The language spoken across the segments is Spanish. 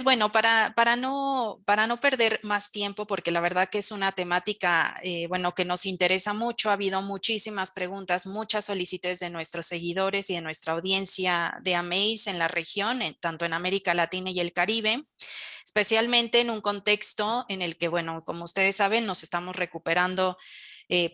Bueno, para no perder más tiempo, porque la verdad que es una temática, bueno, que nos interesa mucho. Ha habido muchísimas preguntas, muchas solicitudes de nuestros seguidores y de nuestra audiencia de Amaze en la región, tanto en América Latina y el Caribe, especialmente en un contexto en el que, bueno, como ustedes saben, nos estamos recuperando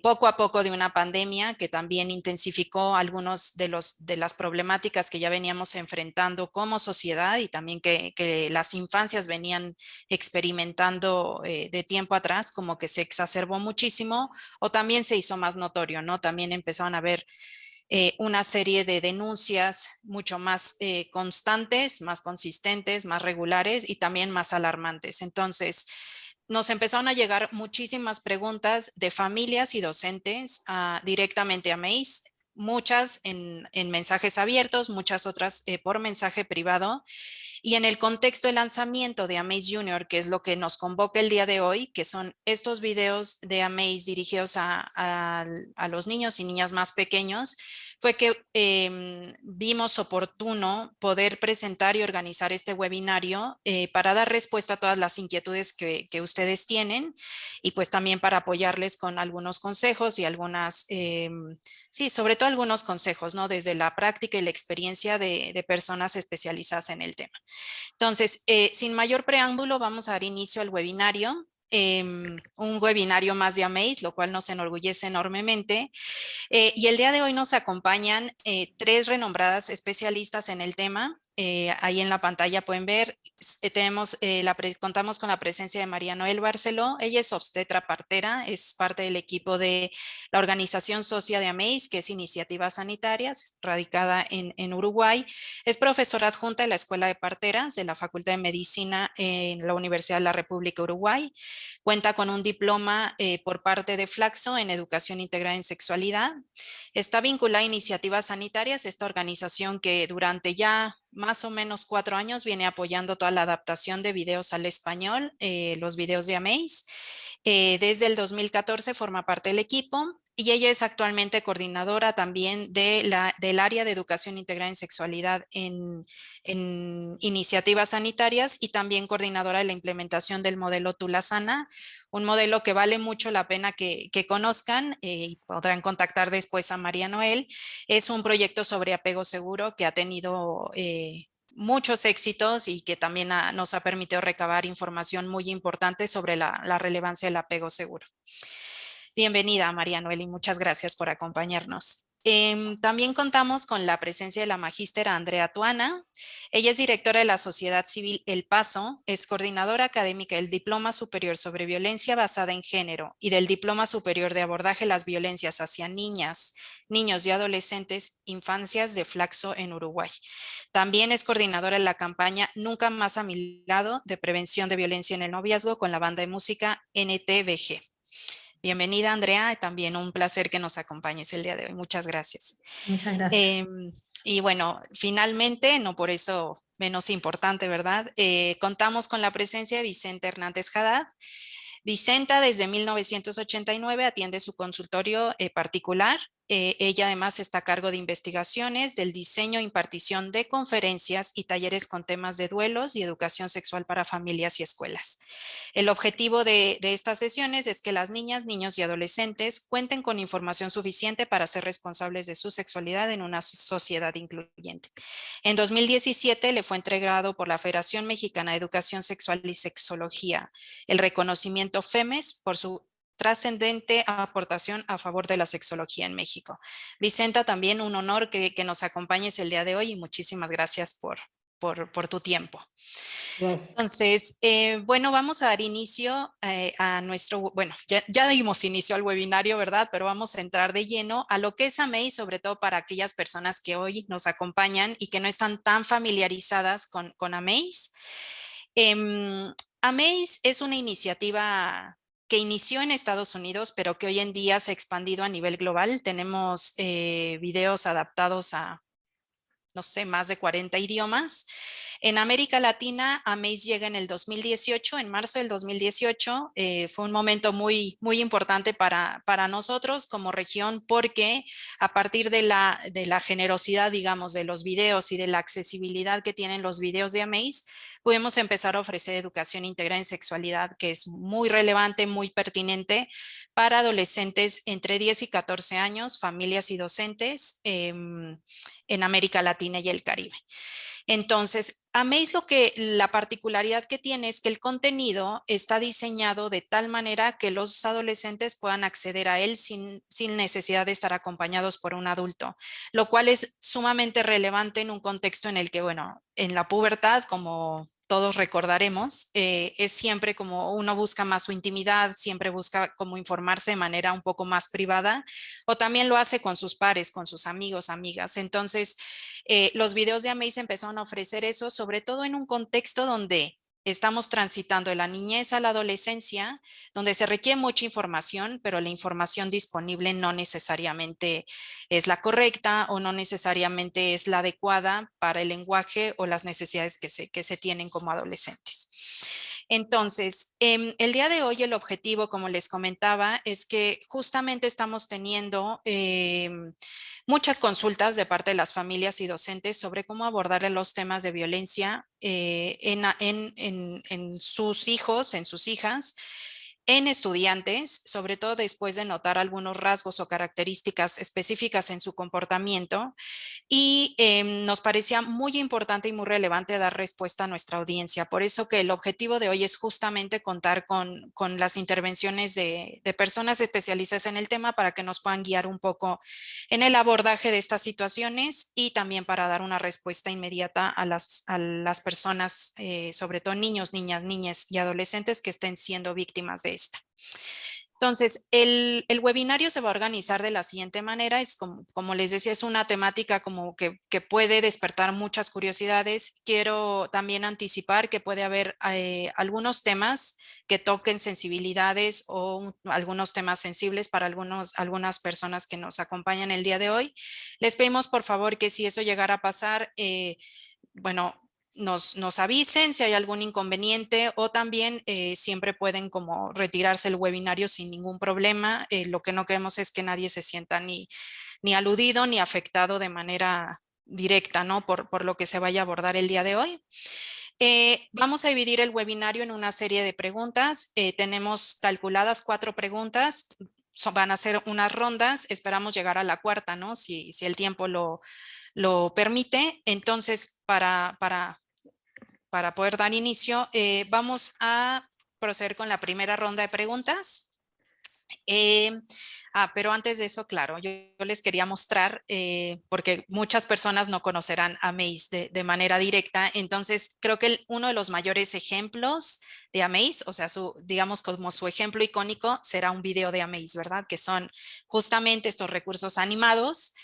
poco a poco de una pandemia que también intensificó algunos de las problemáticas que ya veníamos enfrentando como sociedad y también que las infancias venían experimentando de tiempo atrás, como que se exacerbó muchísimo o también se hizo más notorio, ¿no? También empezaron a haber una serie de denuncias mucho más constantes, más consistentes, más regulares y también más alarmantes. Entonces, nos empezaron a llegar muchísimas preguntas de familias y docentes directamente a Maze, muchas en mensajes abiertos, muchas otras por mensaje privado. Y en el contexto del lanzamiento de Amaze Junior, que es lo que nos convoca el día de hoy, que son estos videos de Amaze dirigidos a los niños y niñas más pequeños, fue que vimos oportuno poder presentar y organizar este webinario para dar respuesta a todas las inquietudes que ustedes tienen y pues también para apoyarles con algunos consejos y algunas, sí, sobre todo algunos consejos, ¿no? Desde la práctica y la experiencia de personas especializadas en el tema. Entonces, sin mayor preámbulo, vamos a dar inicio al webinario. Un webinario más de Amaze, lo cual nos enorgullece enormemente. Y el día de hoy nos acompañan tres renombradas especialistas en el tema. Ahí en la pantalla pueden ver, contamos con la presencia de María Noel Barceló. Ella es obstetra partera, es parte del equipo de la organización socia de AMAZE, que es Iniciativas Sanitarias, radicada en Uruguay. Es profesora adjunta de la Escuela de Parteras de la Facultad de Medicina en la Universidad de la República de Uruguay. Cuenta con un diploma por parte de Flaxo en Educación Integral en Sexualidad. Está vinculada a Iniciativas Sanitarias, esta organización que durante ya más o menos 4 años viene apoyando toda la adaptación de videos al español, los videos de Amaze. Desde el 2014 forma parte del equipo y ella es actualmente coordinadora también del área de educación integral en sexualidad en iniciativas sanitarias y también coordinadora de la implementación del modelo Tulasana, un modelo que vale mucho la pena que conozcan y podrán contactar después a María Noel. Es un proyecto sobre apego seguro que ha tenido muchos éxitos y que también nos ha permitido recabar información muy importante sobre la relevancia del apego seguro. Bienvenida, María Noel, y muchas gracias por acompañarnos. También contamos con la presencia de la magístera Andrea Tuana. Ella es directora de la Sociedad Civil El Paso, es coordinadora académica del Diploma Superior sobre Violencia Basada en Género y del Diploma Superior de Abordaje de las Violencias hacia Niñas, Niños y Adolescentes, Infancias de Flaxo en Uruguay. También es coordinadora de la campaña Nunca Más a mi Lado de Prevención de Violencia en el Noviazgo con la banda de música NTVG. Bienvenida, Andrea, también un placer que nos acompañes el día de hoy. Muchas gracias. Muchas gracias. Y bueno, finalmente, no por eso menos importante, ¿verdad? Contamos con la presencia de Vicenta Hernández Haddad. Vicenta desde 1989 atiende su consultorio particular. Ella además está a cargo de investigaciones, del diseño e impartición de conferencias y talleres con temas de duelos y educación sexual para familias y escuelas. El objetivo de estas sesiones es que las niñas, niños y adolescentes cuenten con información suficiente para ser responsables de su sexualidad en una sociedad incluyente. En 2017 le fue entregado por la Federación Mexicana de Educación Sexual y Sexología el reconocimiento FEMES por su trascendente aportación a favor de la sexología en México. Vicenta, también un honor que nos acompañes el día de hoy y muchísimas gracias por tu tiempo. Gracias. Entonces, bueno, vamos a dar inicio a nuestro, bueno, ya dimos inicio al webinario, ¿verdad? Pero vamos a entrar de lleno a lo que es AMAZE, sobre todo para aquellas personas que hoy nos acompañan y que no están tan familiarizadas con AMAZE. AMAZE es una iniciativa que inició en Estados Unidos, pero que hoy en día se ha expandido a nivel global. Tenemos videos adaptados a, no sé, más de 40 idiomas. En América Latina, AMAZE llega en el 2018, en marzo del 2018. Fue un momento muy, muy importante para nosotros como región porque a partir de la generosidad, digamos, de los videos y de la accesibilidad que tienen los videos de AMAZE, pudimos empezar a ofrecer educación integral en sexualidad, que es muy relevante, muy pertinente para adolescentes entre 10 y 14 años, familias y docentes en América Latina y el Caribe. Entonces, Amaze la particularidad que tiene es que el contenido está diseñado de tal manera que los adolescentes puedan acceder a él sin necesidad de estar acompañados por un adulto, lo cual es sumamente relevante en un contexto en el que, bueno, en la pubertad, como todos recordaremos, es siempre como uno busca más su intimidad, siempre busca como informarse de manera un poco más privada, o también lo hace con sus pares, con sus amigos, amigas. Entonces, los videos de Amaze empezaron a ofrecer eso, sobre todo en un contexto donde estamos transitando de la niñez a la adolescencia, donde se requiere mucha información, pero la información disponible no necesariamente es la correcta o no necesariamente es la adecuada para el lenguaje o las necesidades que se tienen como adolescentes. Entonces, el día de hoy el objetivo, como les comentaba, es que justamente estamos teniendo muchas consultas de parte de las familias y docentes sobre cómo abordar los temas de violencia en sus hijos, en sus hijas, en estudiantes, sobre todo después de notar algunos rasgos o características específicas en su comportamiento. Y nos parecía muy importante y muy relevante dar respuesta a nuestra audiencia. Por eso que el objetivo de hoy es justamente contar con las intervenciones de personas especializadas en el tema para que nos puedan guiar un poco en el abordaje de estas situaciones y también para dar una respuesta inmediata a las personas, sobre todo niños, niñas y adolescentes que estén siendo víctimas de esta. Entonces, el webinario se va a organizar de la siguiente manera, es como les decía, es una temática como que puede despertar muchas curiosidades. Quiero también anticipar que puede haber algunos temas que toquen sensibilidades o algunos temas sensibles para algunas personas que nos acompañan el día de hoy. Les pedimos por favor que si eso llegara a pasar, bueno, nos avisen si hay algún inconveniente o también siempre pueden como retirarse el webinario sin ningún problema. Lo que no queremos es que nadie se sienta ni aludido ni afectado de manera directa, ¿no? Por lo que se vaya a abordar el día de hoy. Vamos a dividir el webinario en una serie de preguntas. Tenemos calculadas 4 preguntas. Van a ser unas rondas. Esperamos llegar a la cuarta, ¿no? Si el tiempo lo permite. Entonces, para poder dar inicio, vamos a proceder con la primera ronda de preguntas. Pero antes de eso, claro, yo les quería mostrar, porque muchas personas no conocerán Amaze de manera directa, entonces creo que uno de los mayores ejemplos de Amaze, o sea, digamos como su ejemplo icónico, será un video de Amaze, ¿verdad? Que son justamente estos recursos animados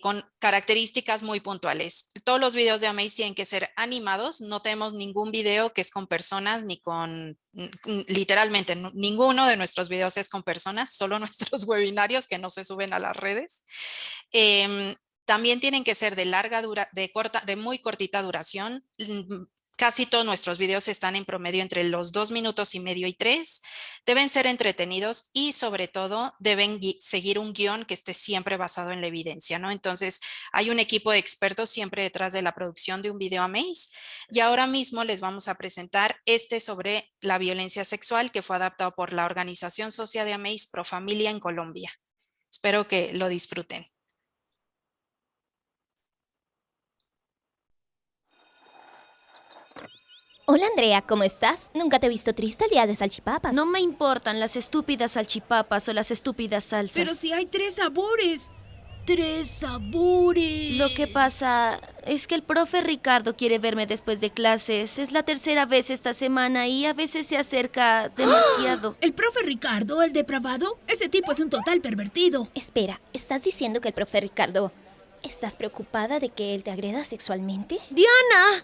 con características muy puntuales. Todos los videos de Amaze tienen que ser animados, no tenemos ningún video que es con personas ni con, literalmente, ninguno de nuestros videos es con personas, solo nuestros webinarios que no se suben a las redes. También tienen que ser de muy cortita duración. Casi todos nuestros videos están en promedio entre los 2 minutos y medio y 3. Deben ser entretenidos y sobre todo deben seguir un guión que esté siempre basado en la evidencia, ¿no? Entonces hay un equipo de expertos siempre detrás de la producción de un video Amaze y ahora mismo les vamos a presentar sobre la violencia sexual que fue adaptado por la organización socia de Amaze Pro Familia en Colombia. Espero que lo disfruten. Hola Andrea, ¿cómo estás? Nunca te he visto triste el día de salchipapas. No me importan las estúpidas salchipapas o las estúpidas salsas. Pero si hay 3 sabores. 3 sabores. Lo que pasa es que el profe Ricardo quiere verme después de clases. Es la tercera vez esta semana y a veces se acerca demasiado. ¿El profe Ricardo, el depravado? Ese tipo es un total pervertido. Espera, ¿estás diciendo que el profe Ricardo... ¿Estás preocupada de que él te agreda sexualmente? ¡Diana!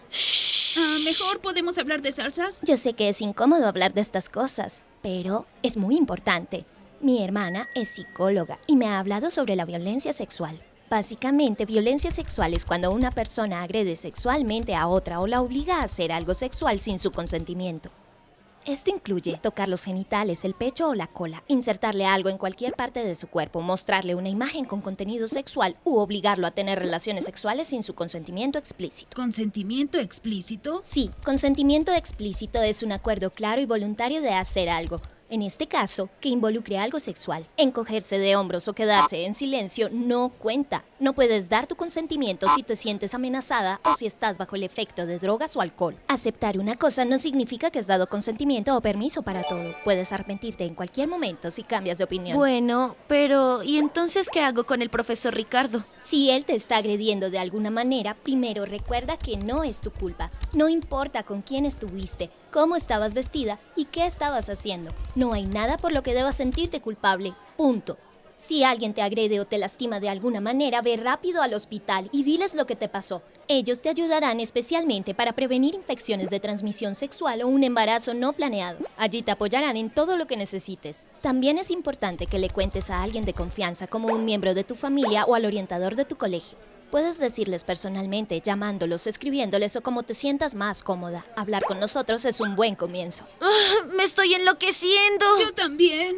Mejor podemos hablar de salsas. Yo sé que es incómodo hablar de estas cosas, pero es muy importante. Mi hermana es psicóloga y me ha hablado sobre la violencia sexual. Básicamente, violencia sexual es cuando una persona agrede sexualmente a otra o la obliga a hacer algo sexual sin su consentimiento. Esto incluye tocar los genitales, el pecho o la cola, insertarle algo en cualquier parte de su cuerpo, mostrarle una imagen con contenido sexual u obligarlo a tener relaciones sexuales sin su consentimiento explícito. ¿Consentimiento explícito? Sí, consentimiento explícito es un acuerdo claro y voluntario de hacer algo. En este caso, que involucre algo sexual. Encogerse de hombros o quedarse en silencio no cuenta. No puedes dar tu consentimiento si te sientes amenazada o si estás bajo el efecto de drogas o alcohol. Aceptar una cosa no significa que has dado consentimiento o permiso para todo. Puedes arrepentirte en cualquier momento si cambias de opinión. Bueno, pero ¿y entonces qué hago con el profesor Ricardo? Si él te está agrediendo de alguna manera, primero recuerda que no es tu culpa. No importa con quién estuviste, cómo estabas vestida y qué estabas haciendo. No hay nada por lo que debas sentirte culpable. Punto. Si alguien te agrede o te lastima de alguna manera, ve rápido al hospital y diles lo que te pasó. Ellos te ayudarán especialmente para prevenir infecciones de transmisión sexual o un embarazo no planeado. Allí te apoyarán en todo lo que necesites. También es importante que le cuentes a alguien de confianza, como un miembro de tu familia o al orientador de tu colegio. Puedes decirles personalmente, llamándolos, escribiéndoles o como te sientas más cómoda. Hablar con nosotros es un buen comienzo. ¡Me estoy enloqueciendo! Yo también.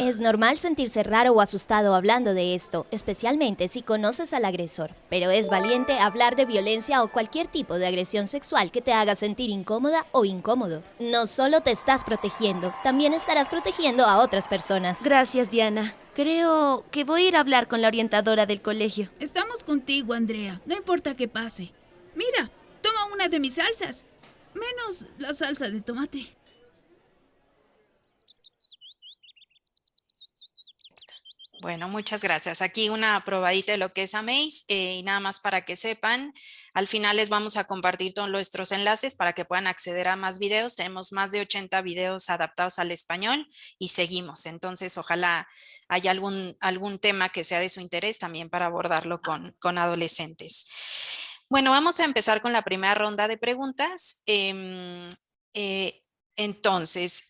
Es normal sentirse raro o asustado hablando de esto, especialmente si conoces al agresor. Pero es valiente hablar de violencia o cualquier tipo de agresión sexual que te haga sentir incómoda o incómodo. No solo te estás protegiendo, también estarás protegiendo a otras personas. Gracias, Diana. Creo que voy a ir a hablar con la orientadora del colegio. Estamos contigo, Andrea. No importa qué pase. Mira, toma una de mis salsas. Menos la salsa de tomate. Bueno, muchas gracias. Aquí una probadita de lo que es Amaze y nada más para que sepan, al final les vamos a compartir todos nuestros enlaces para que puedan acceder a más videos. Tenemos más de 80 videos adaptados al español y seguimos. Entonces, ojalá haya algún tema que sea de su interés también para abordarlo con adolescentes. Bueno, vamos a empezar con la primera ronda de preguntas. Entonces,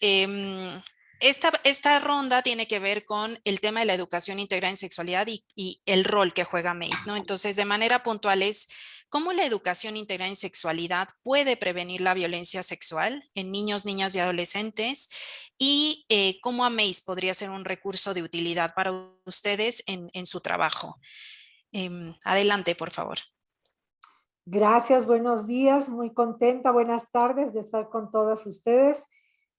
esta ronda tiene que ver con el tema de la educación integral en sexualidad y el rol que juega Amaze, ¿no? Entonces, de manera puntual es cómo la educación integral en sexualidad puede prevenir la violencia sexual en niños, niñas y adolescentes y cómo Amaze podría ser un recurso de utilidad para ustedes en su trabajo. Adelante, por favor. Gracias, buenos días, muy contenta, buenas tardes de estar con todas ustedes.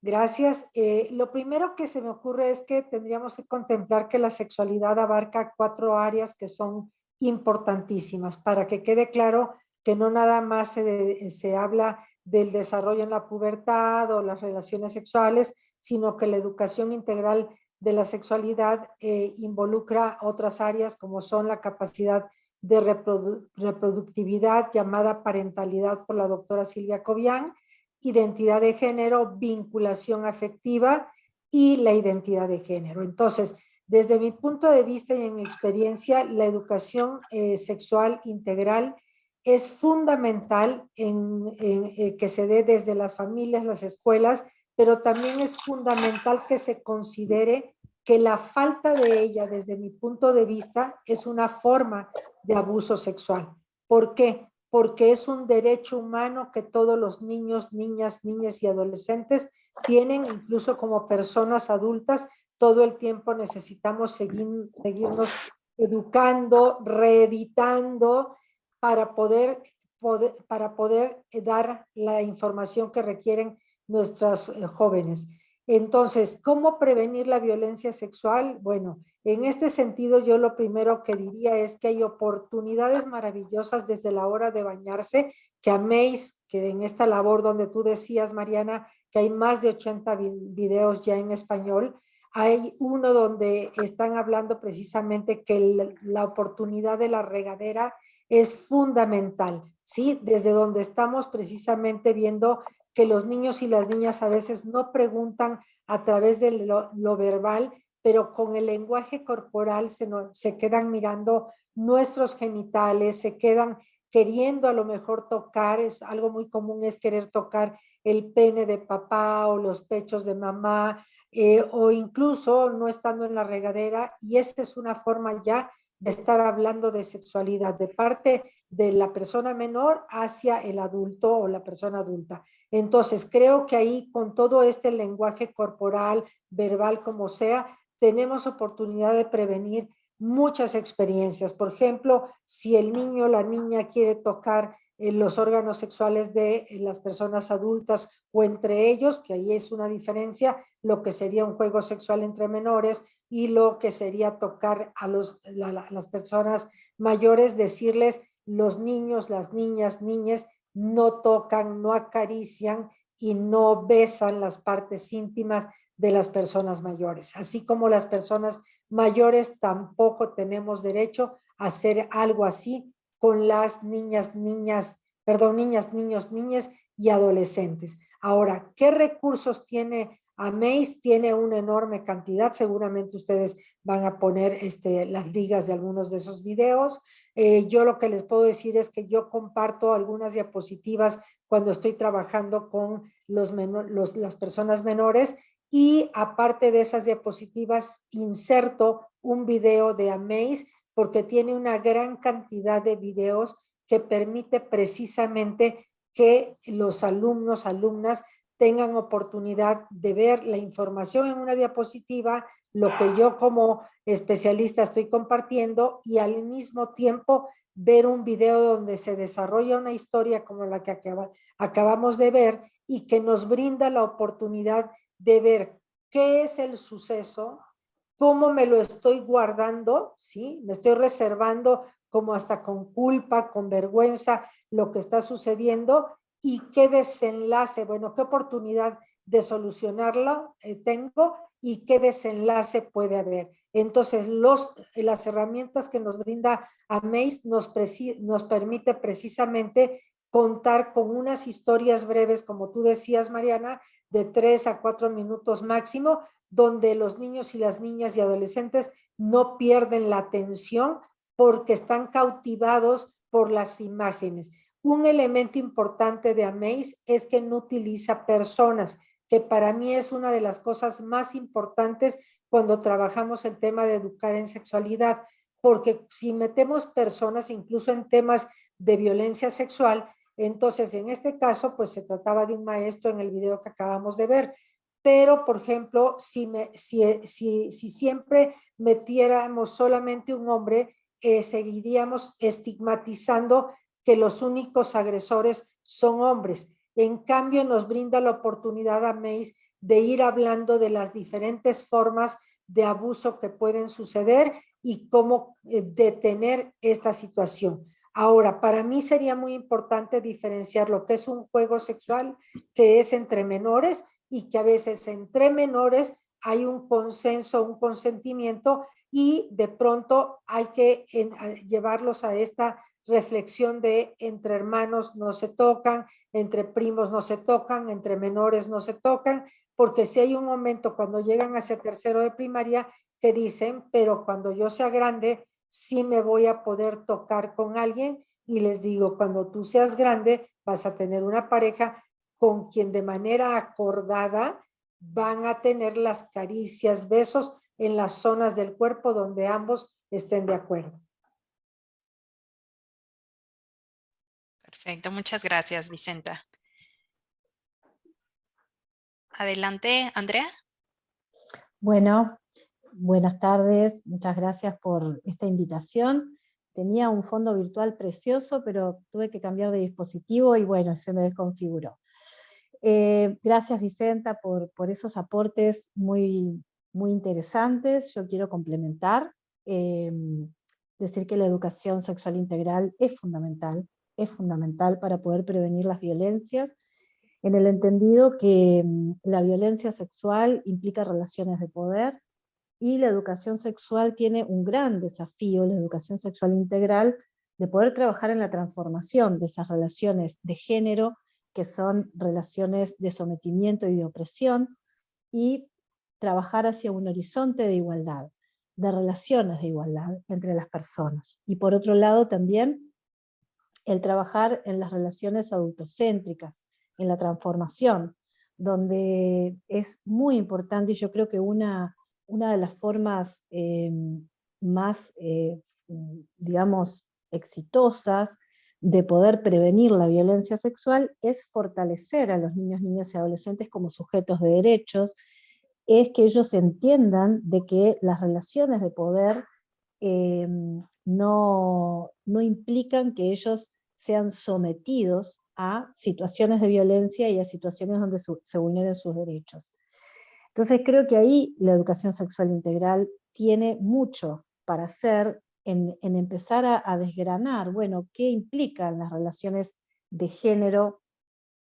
Gracias. Lo primero que se me ocurre es que tendríamos que contemplar que la sexualidad abarca 4 áreas que son importantísimas para que quede claro que no nada más se habla del desarrollo en la pubertad o las relaciones sexuales, sino que la educación integral de la sexualidad involucra otras áreas como son la capacidad de reproductividad llamada parentalidad por la doctora Silvia Cobian, identidad de género, vinculación afectiva y la identidad de género. Entonces, desde mi punto de vista y en mi experiencia, la educación sexual integral es fundamental que se dé desde las familias, las escuelas, pero también es fundamental que se considere que la falta de ella, desde mi punto de vista, es una forma de abuso sexual. ¿Por qué? Porque es un derecho humano que todos los niños, niñas y adolescentes tienen, incluso como personas adultas. Todo el tiempo necesitamos seguirnos educando, reeditando para poder dar la información que requieren nuestros jóvenes. Entonces, ¿cómo prevenir la violencia sexual? Bueno, en este sentido, yo lo primero que diría es que hay oportunidades maravillosas desde la hora de bañarse, que améis que en esta labor donde tú decías, Mariana, que hay más de 80 videos ya en español, hay uno donde están hablando precisamente que la oportunidad de la regadera es fundamental, ¿sí? Desde donde estamos precisamente viendo que los niños y las niñas a veces no preguntan a través de lo verbal, pero con el lenguaje corporal se quedan mirando nuestros genitales, se quedan queriendo a lo mejor tocar, es algo muy común, es querer tocar el pene de papá o los pechos de mamá, o incluso no estando en la regadera, y esa es una forma ya de estar hablando de sexualidad de parte de la persona menor hacia el adulto o la persona adulta. Entonces, creo que ahí con todo este lenguaje corporal, verbal, como sea, tenemos oportunidad de prevenir muchas experiencias. Por ejemplo, si el niño o la niña quiere tocar los órganos sexuales de las personas adultas o entre ellos, que ahí es una diferencia, lo que sería un juego sexual entre menores y lo que sería tocar a las personas mayores, decirles los niños, las niñas, niñes, no tocan, no acarician y no besan las partes íntimas de las personas mayores. Así como las personas mayores tampoco tenemos derecho a hacer algo así con las niñas, niñas, niños, y adolescentes. Ahora, ¿qué recursos tiene AMAZE? Tiene una enorme cantidad. Seguramente ustedes van a poner las ligas de algunos de esos videos. Yo lo que les puedo decir es que yo comparto algunas diapositivas cuando estoy trabajando con las personas menores, y aparte de esas diapositivas inserto un video de AMAZE porque tiene una gran cantidad de videos que permite precisamente que los alumnos, alumnas tengan oportunidad de ver la información en una diapositiva, lo que yo como especialista estoy compartiendo, y al mismo tiempo ver un video donde se desarrolla una historia como la que acabamos de ver y que nos brinda la oportunidad de ver qué es el suceso, cómo me lo estoy guardando, ¿sí? Me estoy reservando como hasta con culpa, con vergüenza, lo que está sucediendo, y qué desenlace, bueno, qué oportunidad de solucionarlo tengo y qué desenlace puede haber. Entonces, las herramientas que nos brinda AMAZE nos permite precisamente contar con unas historias breves, como tú decías, Mariana, de 3 a 4 minutos máximo, donde los niños y las niñas y adolescentes no pierden la atención porque están cautivados por las imágenes. Un elemento importante de AMAZE es que no utiliza personas, que para mí es una de las cosas más importantes cuando trabajamos el tema de educar en sexualidad, porque si metemos personas incluso en temas de violencia sexual, entonces en este caso pues se trataba de un maestro en el video que acabamos de ver, pero por ejemplo si siempre metiéramos solamente un hombre, seguiríamos estigmatizando que los únicos agresores son hombres. En cambio, nos brinda la oportunidad a AMAZE de ir hablando de las diferentes formas de abuso que pueden suceder y cómo detener esta situación. Ahora, para mí sería muy importante diferenciar lo que es un juego sexual, que es entre menores, y que a veces entre menores hay un consenso, un consentimiento, y de pronto hay que llevarlos a esta reflexión de entre hermanos no se tocan, entre primos no se tocan, entre menores no se tocan, porque si hay un momento cuando llegan hacia tercero de primaria que dicen, pero cuando yo sea grande, sí me voy a poder tocar con alguien, y les digo, cuando tú seas grande, vas a tener una pareja con quien de manera acordada van a tener las caricias, besos en las zonas del cuerpo donde ambos estén de acuerdo. Perfecto, muchas gracias, Vicenta. Adelante, Andrea. Bueno, buenas tardes, muchas gracias por esta invitación. Tenía un fondo virtual precioso, pero tuve que cambiar de dispositivo y bueno, se me desconfiguró. Gracias, Vicenta, por esos aportes muy, muy interesantes. Yo quiero complementar, decir que la educación sexual integral es fundamental para poder prevenir las violencias, en el entendido que la violencia sexual implica relaciones de poder, y la educación sexual tiene un gran desafío, la educación sexual integral, de poder trabajar en la transformación de esas relaciones de género, que son relaciones de sometimiento y de opresión, y trabajar hacia un horizonte de igualdad, de relaciones de igualdad entre las personas. Y por otro lado también el trabajar en las relaciones adultocéntricas, en la transformación, donde es muy importante, y yo creo que una de las formas más, digamos, exitosas de poder prevenir la violencia sexual es fortalecer a los niños, niñas y adolescentes como sujetos de derechos, es que ellos entiendan de que las relaciones de poder no implican que ellos sean sometidos a situaciones de violencia y a situaciones donde se vulneren sus derechos. Entonces creo que ahí la educación sexual integral tiene mucho para hacer en empezar a desgranar, bueno, qué implican las relaciones de género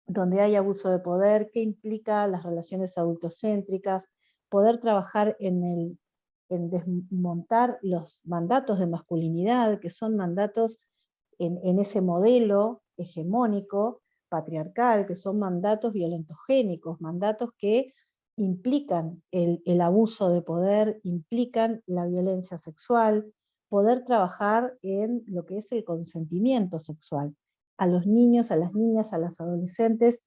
donde hay abuso de poder, qué implica las relaciones adultocéntricas, poder trabajar en desmontar los mandatos de masculinidad, que son mandatos en ese modelo hegemónico, patriarcal, que son mandatos violentogénicos, mandatos que implican el abuso de poder, implican la violencia sexual, poder trabajar en lo que es el consentimiento sexual. A los niños, a las niñas, a las adolescentes,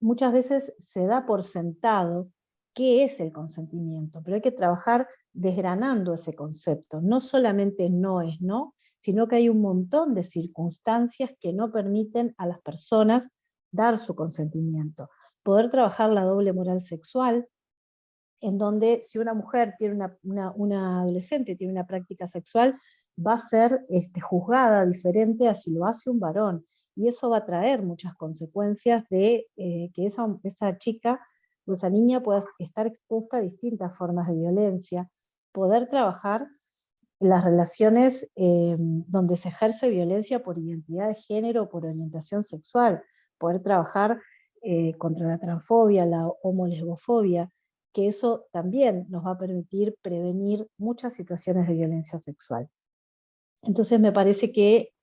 muchas veces se da por sentado qué es el consentimiento, pero hay que trabajar desgranando ese concepto. No solamente no es no, sino que hay un montón de circunstancias que no permiten a las personas dar su consentimiento. Poder trabajar la doble moral sexual, en donde si una mujer tiene una adolescente tiene una práctica sexual, va a ser juzgada diferente a si lo hace un varón, y eso va a traer muchas consecuencias de que esa chica o esa niña pueda estar expuesta a distintas formas de violencia, poder trabajar las relaciones donde se ejerce violencia por identidad de género o por orientación sexual, poder trabajar contra la transfobia, la homolesbofobia, que eso también nos va a permitir prevenir muchas situaciones de violencia sexual. Entonces me parece que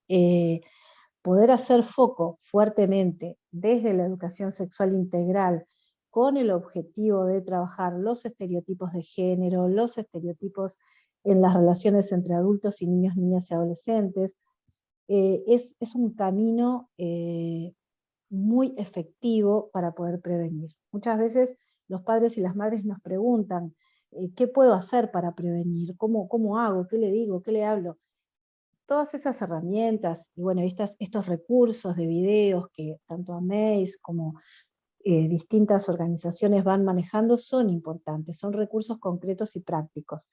poder hacer foco fuertemente desde la educación sexual integral con el objetivo de trabajar los estereotipos de género, los estereotipos en las relaciones entre adultos y niños, niñas y adolescentes, es un camino muy efectivo para poder prevenir. Muchas veces los padres y las madres nos preguntan, ¿qué puedo hacer para prevenir? ¿Cómo hago? ¿Qué le digo? ¿Qué le hablo? Todas esas herramientas y bueno, estos recursos de videos que tanto AMAZE como distintas organizaciones van manejando son importantes, son recursos concretos y prácticos.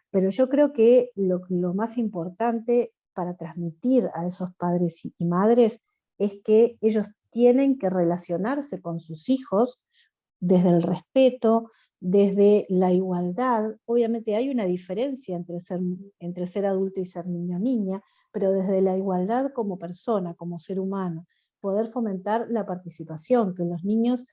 Pero yo creo que lo más importante para transmitir a esos padres y madres es que ellos tienen que relacionarse con sus hijos desde el respeto, desde la igualdad. Obviamente hay una diferencia entre ser adulto y ser niño o niña, pero desde la igualdad como persona, como ser humano, poder fomentar la participación, que los niños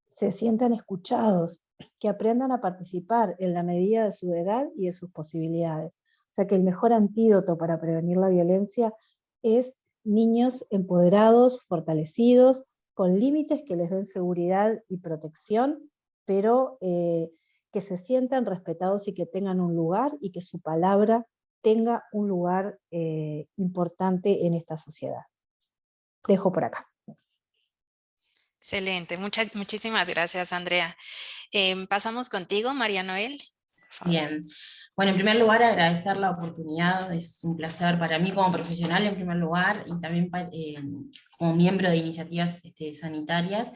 se sientan escuchados, que aprendan a participar en la medida de su edad y de sus posibilidades. O sea que el mejor antídoto para prevenir la violencia es niños empoderados, fortalecidos, con límites que les den seguridad y protección, pero que se sientan respetados y que tengan un lugar y que su palabra tenga un lugar importante en esta sociedad. Dejo por acá. Excelente, muchísimas gracias, Andrea. Pasamos contigo, María Noel. Por favor. Bien. Bueno, en primer lugar, agradecer la oportunidad, es un placer para mí como profesional en primer lugar, y también como miembro de iniciativas sanitarias,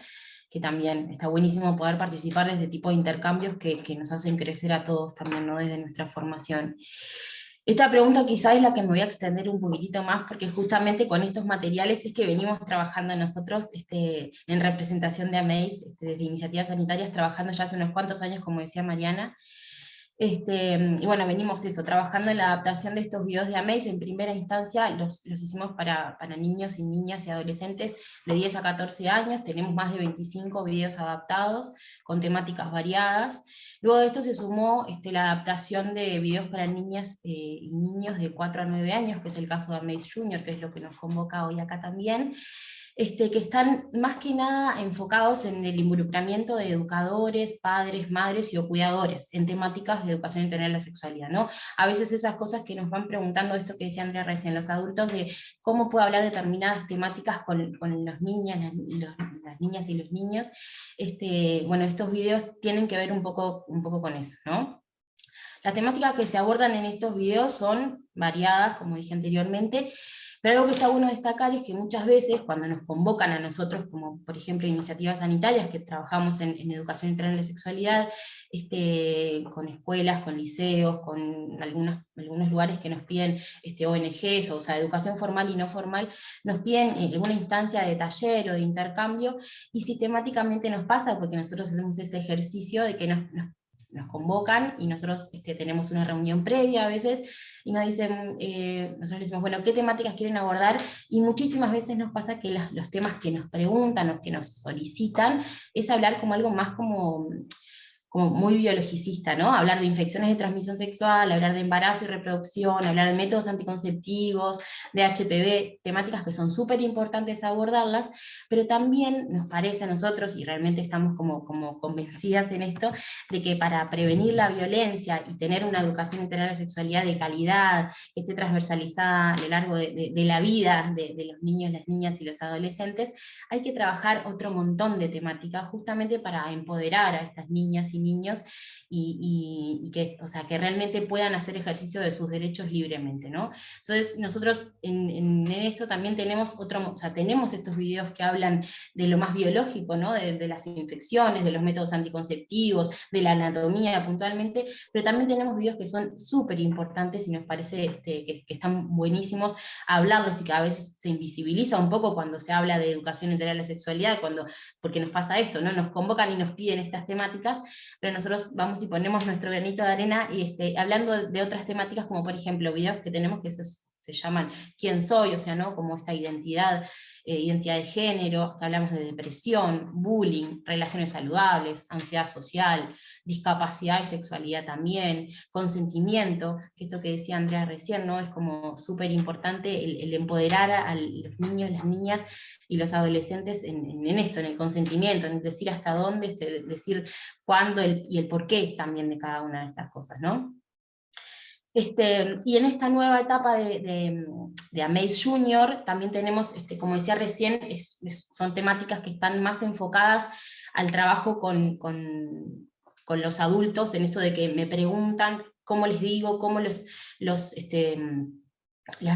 que también está buenísimo poder participar de este tipo de intercambios que nos hacen crecer a todos también, ¿no? Desde nuestra formación. Esta pregunta quizá es la que me voy a extender un poquitito más, porque justamente con estos materiales es que venimos trabajando nosotros en representación de AMAZE, desde iniciativas sanitarias, trabajando ya hace unos cuantos años, como decía Mariana. Y bueno, venimos trabajando en la adaptación de estos videos de AMAZE. En primera instancia los hicimos para niños y niñas y adolescentes de 10 a 14 años, tenemos más de 25 videos adaptados, con temáticas variadas. Luego de esto se sumó la adaptación de videos para niñas y niños de 4 a 9 años, que es el caso de AMAZE Junior, que es lo que nos convoca hoy acá también, que están más que nada enfocados en el involucramiento de educadores, padres, madres y o cuidadores en temáticas de educación integral de la sexualidad, ¿no? A veces esas cosas que nos van preguntando, esto que decía Andrea recién, los adultos, de cómo puedo hablar determinadas temáticas con los niños, las niñas y los niños, bueno, estos videos tienen que ver un poco con eso, ¿no? Las temáticas que se abordan en estos videos son variadas, como dije anteriormente, pero algo que está bueno destacar es que muchas veces cuando nos convocan a nosotros, como por ejemplo iniciativas sanitarias que trabajamos en educación integral de sexualidad, con escuelas, con liceos, con algunos lugares que nos piden ONGs, o sea, educación formal y no formal, nos piden alguna instancia de taller o de intercambio, y sistemáticamente nos pasa, porque nosotros hacemos este ejercicio de que nos convocan y nosotros tenemos una reunión previa a veces, y nos dicen, nosotros les decimos, bueno, ¿qué temáticas quieren abordar? Y muchísimas veces nos pasa que los temas que nos preguntan o que nos solicitan es hablar como algo más como muy biologicista, ¿no? Hablar de infecciones de transmisión sexual, hablar de embarazo y reproducción, hablar de métodos anticonceptivos, de HPV, temáticas que son súper importantes abordarlas, pero también nos parece a nosotros, y realmente estamos como convencidas en esto, de que para prevenir la violencia y tener una educación integral de sexualidad de calidad, que esté transversalizada a lo largo de la vida de los niños, las niñas y los adolescentes, hay que trabajar otro montón de temáticas justamente para empoderar a estas niñas y niños, y que, o sea, que realmente puedan hacer ejercicio de sus derechos libremente, ¿no? Entonces nosotros en esto también tenemos tenemos estos videos que hablan de lo más biológico, ¿no? De las infecciones, de los métodos anticonceptivos, de la anatomía puntualmente, pero también tenemos videos que son súper importantes y nos parece que están buenísimos hablarlos, y que a veces se invisibiliza un poco cuando se habla de educación integral de la sexualidad, porque nos pasa esto, ¿no? Nos convocan y nos piden estas temáticas, pero nosotros vamos y ponemos nuestro granito de arena, y hablando de otras temáticas, como por ejemplo videos que tenemos que se llaman ¿Quién soy? O sea, ¿no? Como esta identidad de género, que hablamos de depresión, bullying, relaciones saludables, ansiedad social, discapacidad y sexualidad también, consentimiento, que esto que decía Andrea recién, ¿no? Es como súper importante el empoderar a los niños, las niñas y los adolescentes en esto, en el consentimiento, en decir hasta dónde, decir cuándo y el porqué también de cada una de estas cosas, ¿no? Y en esta nueva etapa de Amaze Junior también tenemos, como decía recién, son temáticas que están más enfocadas al trabajo con los adultos, en esto de que me preguntan cómo les digo, cómo les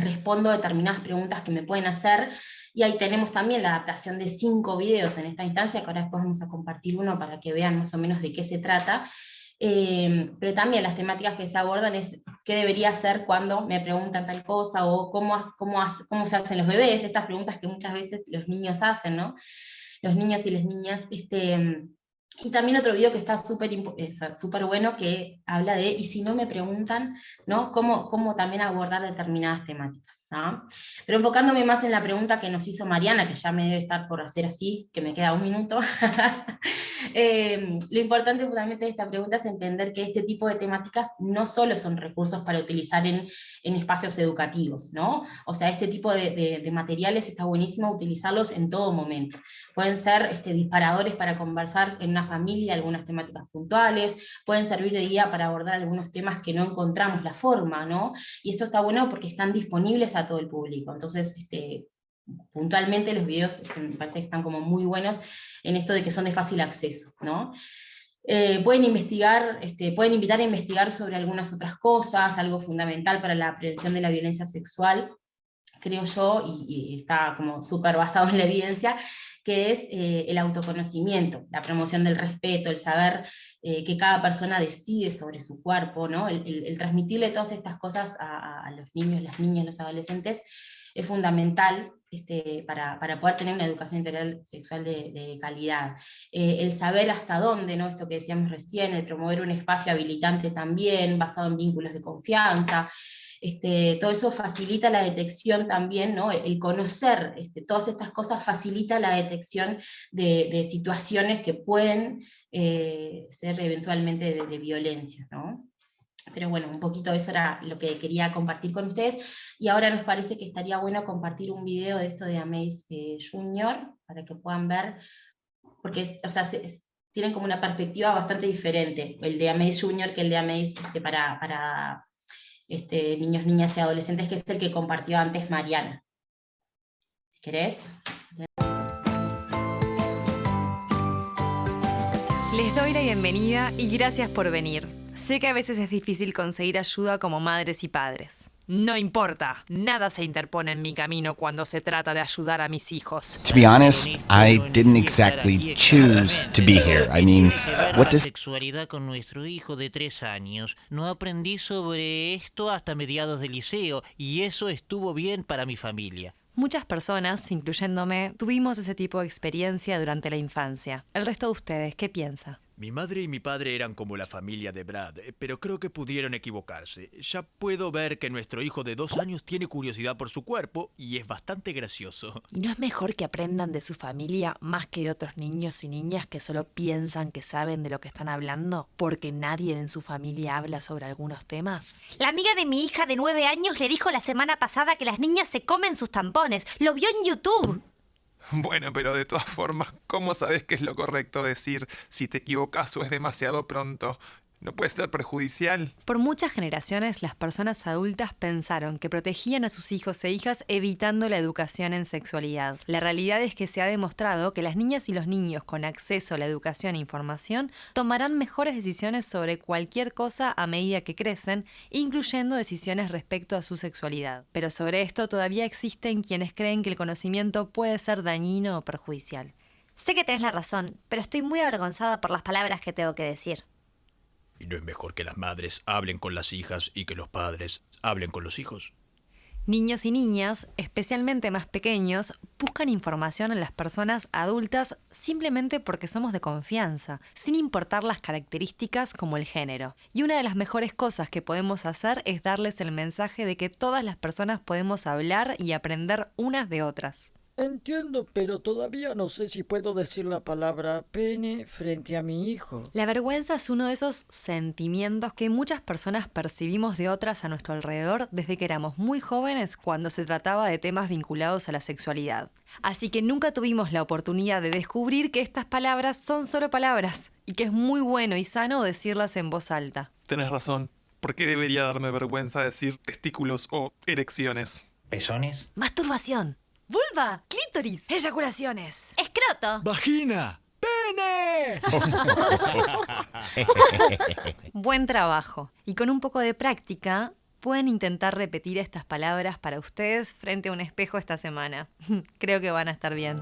respondo determinadas preguntas que me pueden hacer, y ahí tenemos también la adaptación de 5 videos en esta instancia, que ahora después vamos a compartir uno para que vean más o menos de qué se trata. Pero también las temáticas que se abordan es qué debería hacer cuando me preguntan tal cosa, o cómo se hacen los bebés, estas preguntas que muchas veces los niños hacen, ¿no? Los niños y las niñas. Y también otro video que está súper bueno, que habla de, y si no me preguntan, ¿no? Cómo también abordar determinadas temáticas, ¿no? Pero enfocándome más en la pregunta que nos hizo Mariana, que ya me debe estar por hacer así, que me queda un minuto. Lo importante fundamentalmente de esta pregunta es entender que este tipo de temáticas no solo son recursos para utilizar en espacios educativos, ¿no? O sea, este tipo de materiales está buenísimo utilizarlos en todo momento. Pueden ser disparadores para conversar en una familia algunas temáticas puntuales, pueden servir de guía para abordar algunos temas que no encontramos la forma, ¿no? Y esto está bueno porque están disponibles a todo el público. Entonces, puntualmente los videos me parece que están como muy buenos en esto de que son de fácil acceso, ¿no? Pueden invitar a investigar sobre algunas otras cosas, algo fundamental para la prevención de la violencia sexual, creo yo, y está como súper basado en la evidencia, que es el autoconocimiento, la promoción del respeto, el saber que cada persona decide sobre su cuerpo, ¿no? El transmitirle todas estas cosas a los niños, las niñas, los adolescentes, es fundamental para poder tener una educación integral sexual de calidad. El saber hasta dónde, ¿no? Esto que decíamos recién, el promover un espacio habilitante también, basado en vínculos de confianza. Todo eso facilita la detección también, ¿no? El conocer todas estas cosas facilita la detección de situaciones que pueden ser eventualmente de violencia, ¿no? Pero bueno, un poquito eso era lo que quería compartir con ustedes, y ahora nos parece que estaría bueno compartir un video de esto de Amaze Junior, para que puedan ver, porque tienen como una perspectiva bastante diferente, el de Amaze Junior que el de Amaze para niños, niñas y adolescentes, que es el que compartió antes Mariana. Si querés. Les doy la bienvenida y gracias por venir. Sé que a veces es difícil conseguir ayuda como madres y padres. No importa, nada se interpone en mi camino cuando se trata de ayudar a mis hijos. To be honest, I didn't exactly choose to be here. I mean, what La does sexualidad con nuestro hijo de 3 años. No aprendí sobre esto hasta mediados del liceo y eso estuvo bien para mi familia. Muchas personas, incluyéndome, tuvimos ese tipo de experiencia durante la infancia. El resto de ustedes, ¿qué piensa? Mi madre y mi padre eran como la familia de Brad, pero creo que pudieron equivocarse. Ya puedo ver que nuestro hijo de 2 años tiene curiosidad por su cuerpo y es bastante gracioso. ¿Y no es mejor que aprendan de su familia más que de otros niños y niñas que solo piensan que saben de lo que están hablando porque nadie en su familia habla sobre algunos temas? La amiga de mi hija de 9 años le dijo la semana pasada que las niñas se comen sus tampones. Lo vio en YouTube. Bueno, pero de todas formas, ¿cómo sabes qué es lo correcto decir si te equivocas o es demasiado pronto? ¿No puede ser perjudicial? Por muchas generaciones, las personas adultas pensaron que protegían a sus hijos e hijas evitando la educación en sexualidad. La realidad es que se ha demostrado que las niñas y los niños con acceso a la educación e información tomarán mejores decisiones sobre cualquier cosa a medida que crecen, incluyendo decisiones respecto a su sexualidad. Pero sobre esto todavía existen quienes creen que el conocimiento puede ser dañino o perjudicial. Sé que tenés la razón, pero estoy muy avergonzada por las palabras que tengo que decir. ¿Y no es mejor que las madres hablen con las hijas y que los padres hablen con los hijos? Niños y niñas, especialmente más pequeños, buscan información en las personas adultas simplemente porque somos de confianza, sin importar las características como el género. Y una de las mejores cosas que podemos hacer es darles el mensaje de que todas las personas podemos hablar y aprender unas de otras. Entiendo, pero todavía no sé si puedo decir la palabra pene frente a mi hijo. La vergüenza es uno de esos sentimientos que muchas personas percibimos de otras a nuestro alrededor desde que éramos muy jóvenes cuando se trataba de temas vinculados a la sexualidad. Así que nunca tuvimos la oportunidad de descubrir que estas palabras son solo palabras y que es muy bueno y sano decirlas en voz alta. Tenés razón. ¿Por qué debería darme vergüenza decir testículos o erecciones? ¿Pezones? Masturbación. Vulva, clítoris, eyaculaciones, escroto, ¡Vagina! ¡Pene! Buen trabajo. Y con un poco de práctica, pueden intentar repetir estas palabras para ustedes frente a un espejo esta semana. Creo que van a estar bien.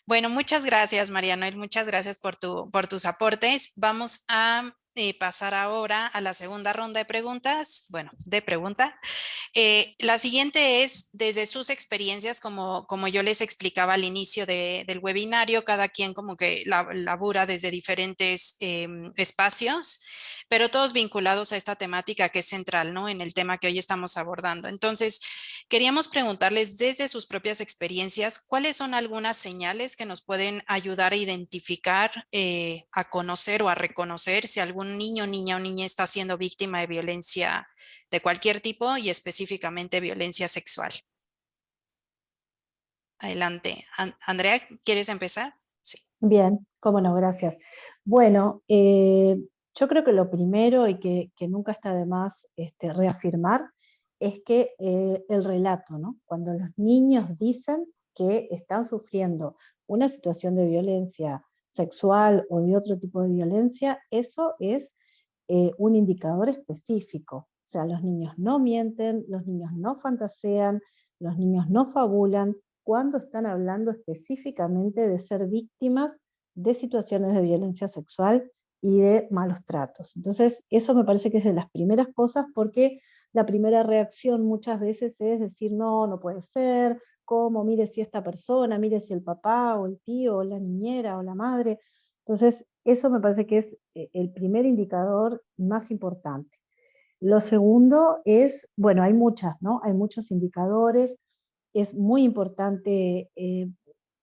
Bueno, muchas gracias, María Noel, muchas gracias por tus aportes. Vamos a pasar ahora a la segunda ronda de preguntas. Bueno, de pregunta. La siguiente es, desde sus experiencias, como yo les explicaba al inicio del webinario, cada quien como que labura desde diferentes espacios, pero todos vinculados a esta temática que es central, ¿no? En el tema que hoy estamos abordando. Entonces, queríamos preguntarles desde sus propias experiencias, ¿cuáles son algunas señales que nos pueden ayudar a identificar, a conocer o a reconocer si algún niño, niña o niña está siendo víctima de violencia de cualquier tipo y específicamente violencia sexual? Adelante. Andrea, ¿quieres empezar? Sí. Bien, cómo no, gracias. Bueno, yo creo que lo primero y que nunca está de más reafirmar es que el relato, ¿no? Cuando los niños dicen que están sufriendo una situación de violencia sexual o de otro tipo de violencia, eso es un indicador específico. O sea, los niños no mienten, los niños no fantasean, los niños no fabulan cuando están hablando específicamente de ser víctimas de situaciones de violencia sexual y de malos tratos. Entonces, eso me parece que es de las primeras cosas, porque la primera reacción muchas veces es decir, no, no puede ser, ¿cómo? Mire si esta persona, mire si el papá o el tío o la niñera o la madre. Entonces, eso me parece que es el primer indicador más importante. Lo segundo es, bueno, hay muchas, ¿no? Hay muchos indicadores. Es muy importante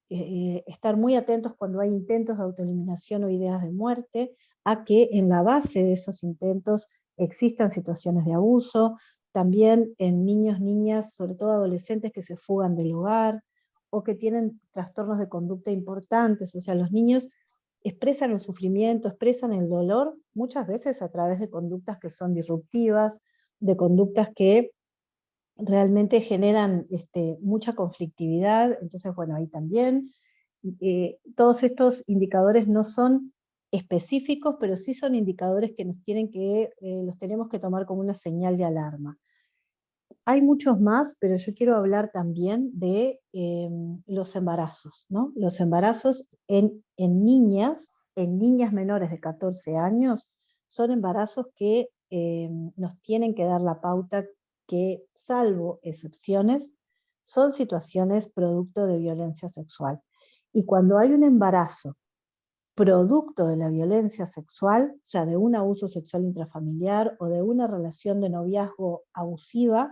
estar muy atentos cuando hay intentos de autoeliminación o ideas de muerte, a que en la base de esos intentos existan situaciones de abuso, también en niños, niñas, sobre todo adolescentes que se fugan del hogar, o que tienen trastornos de conducta importantes. O sea, los niños expresan el sufrimiento, expresan el dolor, muchas veces a través de conductas que son disruptivas, de conductas que realmente generan mucha conflictividad. Entonces, bueno, ahí también todos estos indicadores no son específicos, pero sí son indicadores que los tenemos que tomar como una señal de alarma. Hay muchos más, pero yo quiero hablar también de los embarazos, ¿no? Los embarazos en niñas menores de 14 años, son embarazos que nos tienen que dar la pauta que, salvo excepciones, son situaciones producto de violencia sexual. Y cuando hay un embarazo producto de la violencia sexual, o sea, de un abuso sexual intrafamiliar o de una relación de noviazgo abusiva,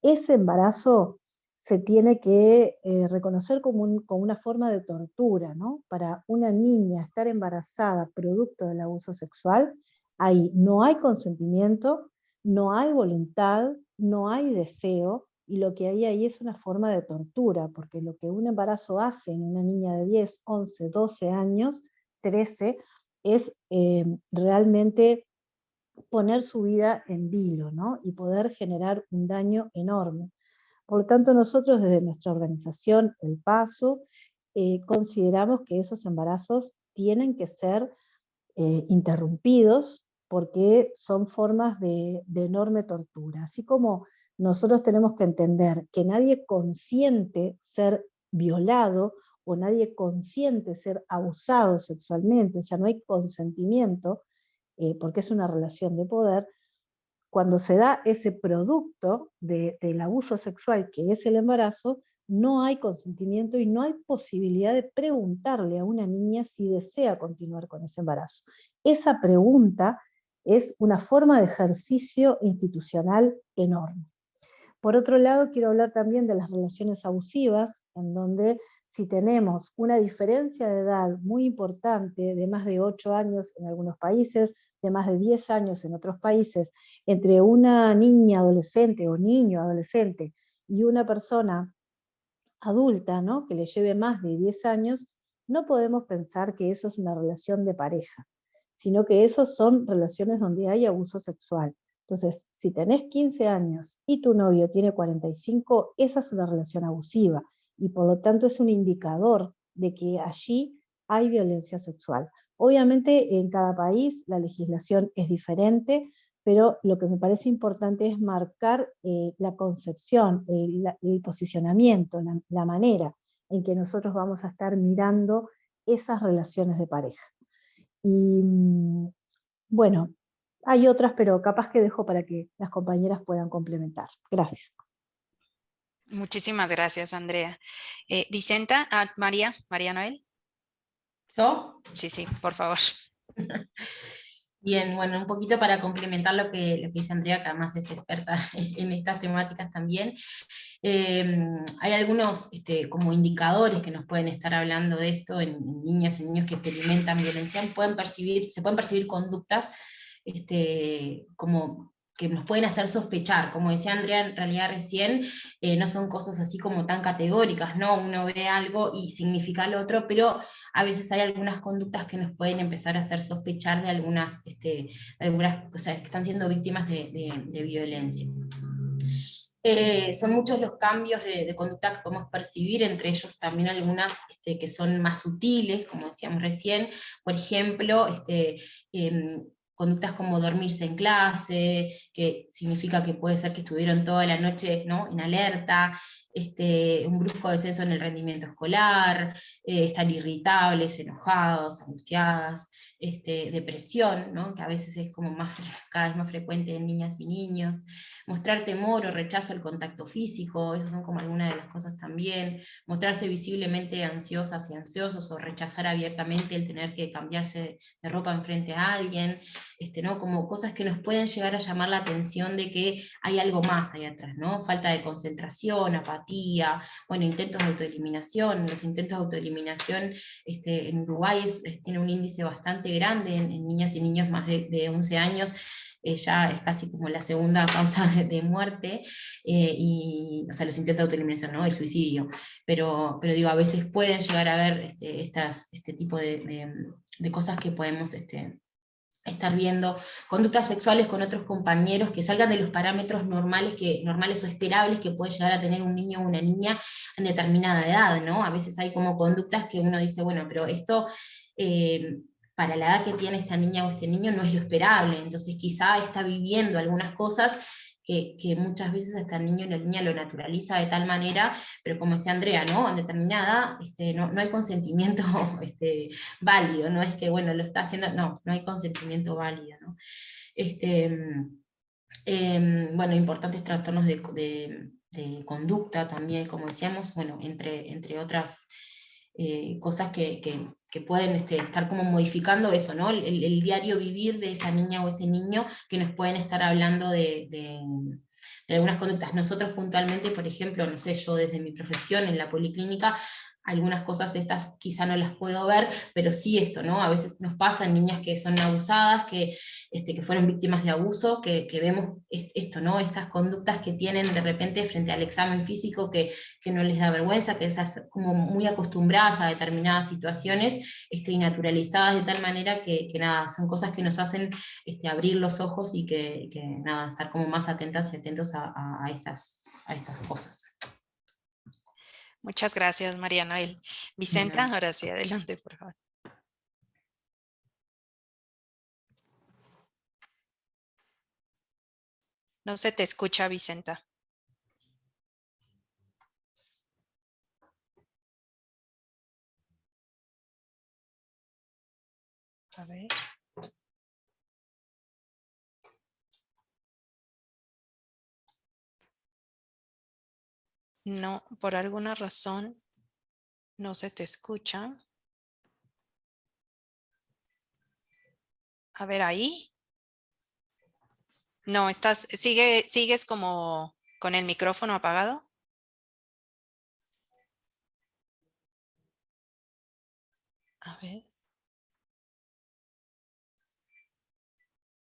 ese embarazo se tiene que reconocer como una forma de tortura, ¿no? Para una niña estar embarazada producto del abuso sexual, ahí no hay consentimiento, no hay voluntad, no hay deseo, y lo que hay ahí es una forma de tortura, porque lo que un embarazo hace en una niña de 10, 11, 12 años, 13, es realmente poner su vida en vilo, ¿no? Y poder generar un daño enorme. Por lo tanto, nosotros desde nuestra organización, El Paso, consideramos que esos embarazos tienen que ser interrumpidos porque son formas de enorme tortura. Así como nosotros tenemos que entender que nadie consiente ser violado o nadie consiente ser abusado sexualmente, o sea, no hay consentimiento, porque es una relación de poder. Cuando se da ese producto del abuso sexual, que es el embarazo, no hay consentimiento y no hay posibilidad de preguntarle a una niña si desea continuar con ese embarazo. Esa pregunta es una forma de ejercicio institucional enorme. Por otro lado, quiero hablar también de las relaciones abusivas, en donde si tenemos una diferencia de edad muy importante, de más de 8 años en algunos países, de más de 10 años en otros países, entre una niña adolescente o niño adolescente y una persona adulta, ¿no?, que le lleve más de 10 años, no podemos pensar que eso es una relación de pareja, sino que eso son relaciones donde hay abuso sexual. Entonces, si tenés 15 años y tu novio tiene 45, esa es una relación abusiva y por lo tanto es un indicador de que allí hay violencia sexual. Obviamente en cada país la legislación es diferente, pero lo que me parece importante es marcar la concepción, el posicionamiento, la manera en que nosotros vamos a estar mirando esas relaciones de pareja. Y bueno, hay otras, pero capaz que dejo para que las compañeras puedan complementar. Gracias. Muchísimas gracias, Andrea. Vicenta, María Noel. ¿Yo? Sí, por favor. Bien, bueno, un poquito para complementar lo que dice Andrea, que además es experta en estas temáticas también. Hay algunos como indicadores que nos pueden estar hablando de esto en niñas y niños que experimentan violencia. Se pueden percibir conductas como que nos pueden hacer sospechar. Como decía Andrea, en realidad recién, no son cosas así como tan categóricas, ¿no? Uno ve algo y significa lo otro, pero a veces hay algunas conductas que nos pueden empezar a hacer sospechar de algunas cosas que están siendo víctimas de violencia. Son muchos los cambios de conducta que podemos percibir, entre ellos también algunas que son más sutiles, como decíamos recién. Por ejemplo, conductas como dormirse en clase, que significa que puede ser que estuvieron toda la noche, ¿no?, en alerta, un brusco descenso en el rendimiento escolar, estar irritables, enojados, angustiadas, depresión, ¿no?, que a veces es como cada vez más frecuente en niñas y niños, mostrar temor o rechazo al contacto físico, esas son como algunas de las cosas también, mostrarse visiblemente ansiosas y ansiosos, o rechazar abiertamente el tener que cambiarse de ropa enfrente a alguien, ¿no?, como cosas que nos pueden llegar a llamar la atención de que hay algo más ahí atrás, ¿no? Falta de concentración, apatía, bueno, intentos de autoeliminación. Los intentos de autoeliminación en Uruguay tiene un índice bastante grande en niñas y niños más de 11 años, ya es casi como la segunda causa de muerte, o sea, los intentos de autoeliminación, ¿no?, el suicidio, pero digo, a veces pueden llegar a haber este tipo de cosas que podemos estar viendo conductas sexuales con otros compañeros que salgan de los parámetros normales o esperables que puede llegar a tener un niño o una niña en determinada edad, ¿no? A veces hay como conductas que uno dice, bueno, pero esto para la edad que tiene esta niña o este niño no es lo esperable, entonces quizá está viviendo algunas cosas que muchas veces hasta el niño o la niña lo naturaliza de tal manera, pero como decía Andrea, ¿no? En determinada edad no hay consentimiento válido, no es que, bueno, lo está haciendo, no hay consentimiento válido, ¿no? Bueno, importantes trastornos de conducta también, como decíamos, bueno, entre otras cosas que pueden estar como modificando eso, ¿no? El diario vivir de esa niña o ese niño, que nos pueden estar hablando de algunas conductas. Nosotros puntualmente, por ejemplo, no sé, yo desde mi profesión en la policlínica, algunas cosas estas quizá no las puedo ver, pero sí esto, ¿no? A veces nos pasa en niñas que son abusadas, que fueron víctimas de abuso, que vemos esto, ¿no? Estas conductas que tienen de repente frente al examen físico que no les da vergüenza, que están como muy acostumbradas a determinadas situaciones y naturalizadas de tal manera que nada, son cosas que nos hacen abrir los ojos y que nada, estar como más atentas y atentos a estas cosas. Muchas gracias, María Noel. Vicenta, ahora sí, adelante, por favor. No se te escucha, Vicenta. A ver. No, por alguna razón no se te escucha. A ver, ahí. No, sigues como con el micrófono apagado. A ver.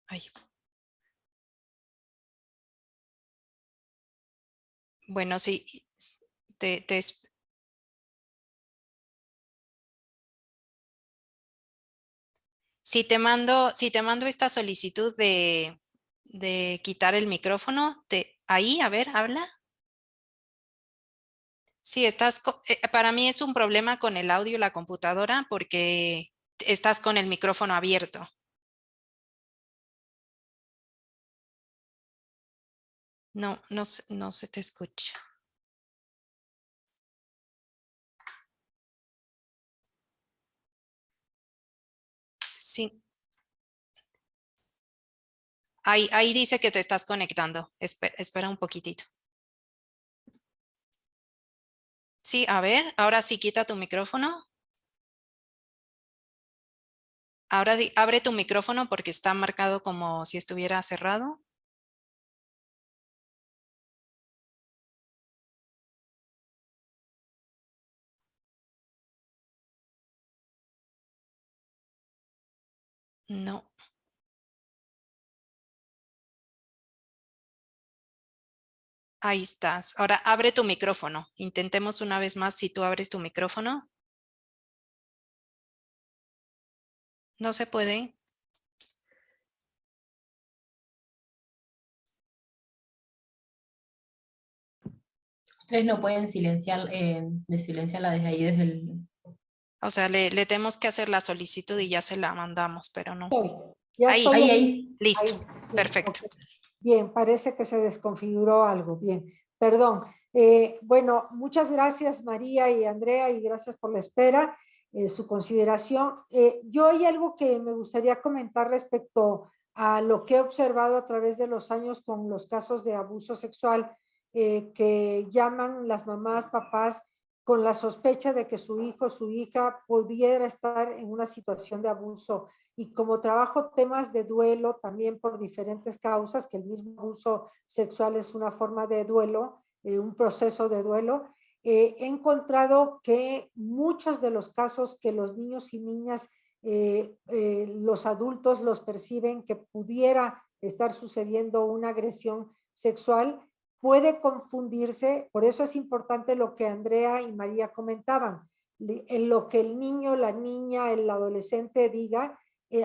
Ay. Bueno, sí, si te mando esta solicitud de quitar el micrófono, ahí, a ver, habla. Sí, para mí es un problema con el audio y la computadora porque estás con el micrófono abierto. No se te escucha. Sí. Ahí dice que te estás conectando. Espera un poquitito. Sí, a ver, ahora sí quita tu micrófono. Ahora abre tu micrófono porque está marcado como si estuviera cerrado. No. Ahí estás. Ahora abre tu micrófono. Intentemos una vez más si tú abres tu micrófono. No se puede. Ustedes no pueden desilenciarla desde ahí, desde el... O sea, le tenemos que hacer la solicitud y ya se la mandamos, pero no. Ahí. Listo. Bien, Perfecto. okay. Bien, parece que se desconfiguró algo. Bien, perdón. Bueno, muchas gracias María y Andrea y gracias por la espera, su consideración. Yo hay algo que me gustaría comentar respecto a lo que he observado a través de los años con los casos de abuso sexual que llaman las mamás, papás con la sospecha de que su hijo o su hija pudiera estar en una situación de abuso. Y como trabajo temas de duelo también por diferentes causas, que el mismo abuso sexual es una forma de duelo, un proceso de duelo, he encontrado que muchos de los casos que los niños y niñas, los adultos los perciben que pudiera estar sucediendo una agresión sexual, puede confundirse, por eso es importante lo que Andrea y María comentaban, en lo que el niño, la niña, el adolescente diga,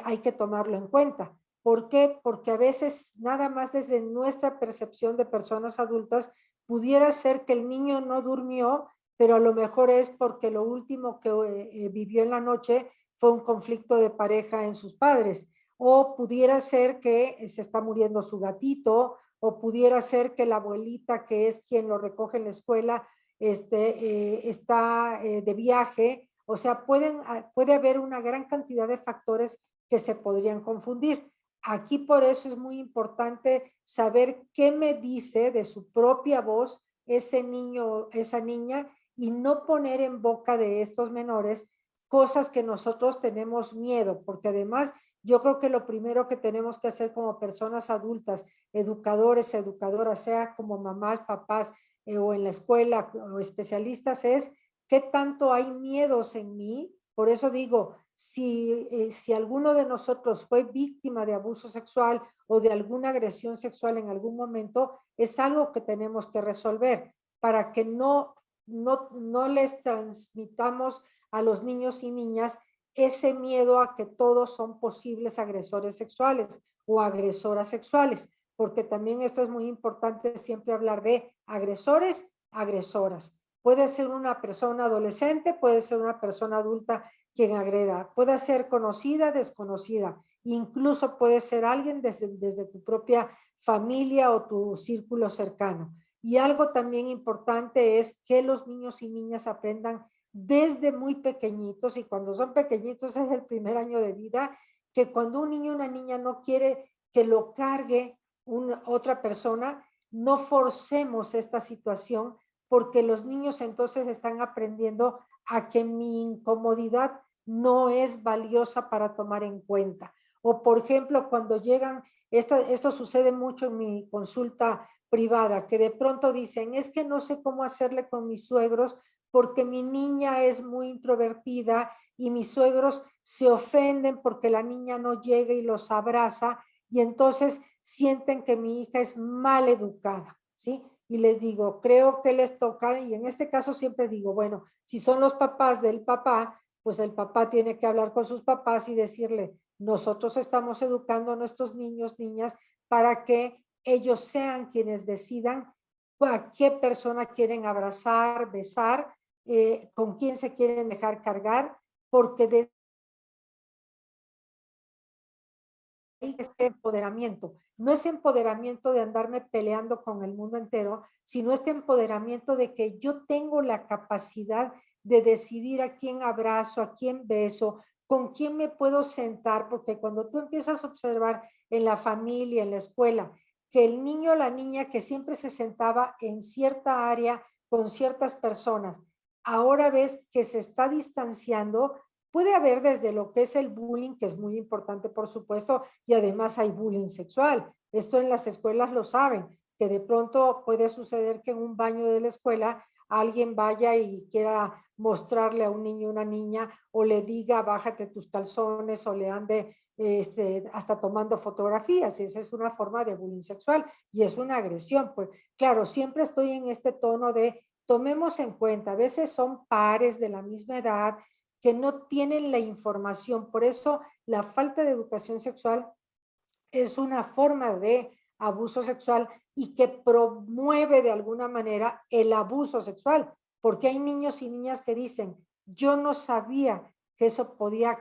hay que tomarlo en cuenta. ¿Por qué? Porque a veces nada más desde nuestra percepción de personas adultas pudiera ser que el niño no durmió, pero a lo mejor es porque lo último que vivió en la noche fue un conflicto de pareja en sus padres, o pudiera ser que se está muriendo su gatito, o pudiera ser que la abuelita, que es quien lo recoge en la escuela, está de viaje. O sea, puede haber una gran cantidad de factores que se podrían confundir. Aquí por eso es muy importante saber qué me dice de su propia voz ese niño o esa niña, y no poner en boca de estos menores cosas que nosotros tenemos miedo, porque además yo creo que lo primero que tenemos que hacer como personas adultas, educadores, educadoras, sea como mamás, papás o en la escuela o especialistas, es qué tanto hay miedos en mí. Por eso digo, si alguno de nosotros fue víctima de abuso sexual o de alguna agresión sexual en algún momento, es algo que tenemos que resolver para que no les transmitamos a los niños y niñas ese miedo a que todos son posibles agresores sexuales o agresoras sexuales, porque también esto es muy importante siempre hablar de agresores, agresoras. Puede ser una persona adolescente, puede ser una persona adulta quien agreda, puede ser conocida, desconocida, incluso puede ser alguien desde tu propia familia o tu círculo cercano. Y algo también importante es que los niños y niñas aprendan desde muy pequeñitos, y cuando son pequeñitos es el primer año de vida, que cuando un niño o una niña no quiere que lo cargue otra persona, no forcemos esta situación, porque los niños entonces están aprendiendo a que mi incomodidad no es valiosa para tomar en cuenta. O por ejemplo, cuando llegan, esto sucede mucho en mi consulta privada, que de pronto dicen, es que no sé cómo hacerle con mis suegros porque mi niña es muy introvertida y mis suegros se ofenden porque la niña no llega y los abraza, y entonces sienten que mi hija es mal educada, ¿sí? Y les digo, creo que les toca, y en este caso siempre digo, bueno, si son los papás del papá, pues el papá tiene que hablar con sus papás y decirle, nosotros estamos educando a nuestros niños, niñas, para que ellos sean quienes decidan a qué persona quieren abrazar, besar, con quién se quieren dejar cargar, porque de ahí este empoderamiento. No es empoderamiento de andarme peleando con el mundo entero, sino este empoderamiento de que yo tengo la capacidad de decidir a quién abrazo, a quién beso, con quién me puedo sentar, porque cuando tú empiezas a observar en la familia, en la escuela, que el niño o la niña que siempre se sentaba en cierta área con ciertas personas, ahora ves que se está distanciando. Puede haber desde lo que es el bullying, que es muy importante, por supuesto, y además hay bullying sexual. Esto en las escuelas lo saben, que de pronto puede suceder que en un baño de la escuela alguien vaya y quiera mostrarle a un niño o una niña, o le diga bájate tus calzones, o le ande hasta tomando fotografías. Esa es una forma de bullying sexual y es una agresión. Pues claro, siempre estoy en este tono de tomemos en cuenta, a veces son pares de la misma edad que no tienen la información. Por eso la falta de educación sexual es una forma de abuso sexual y que promueve de alguna manera el abuso sexual, porque hay niños y niñas que dicen, yo no sabía que eso podía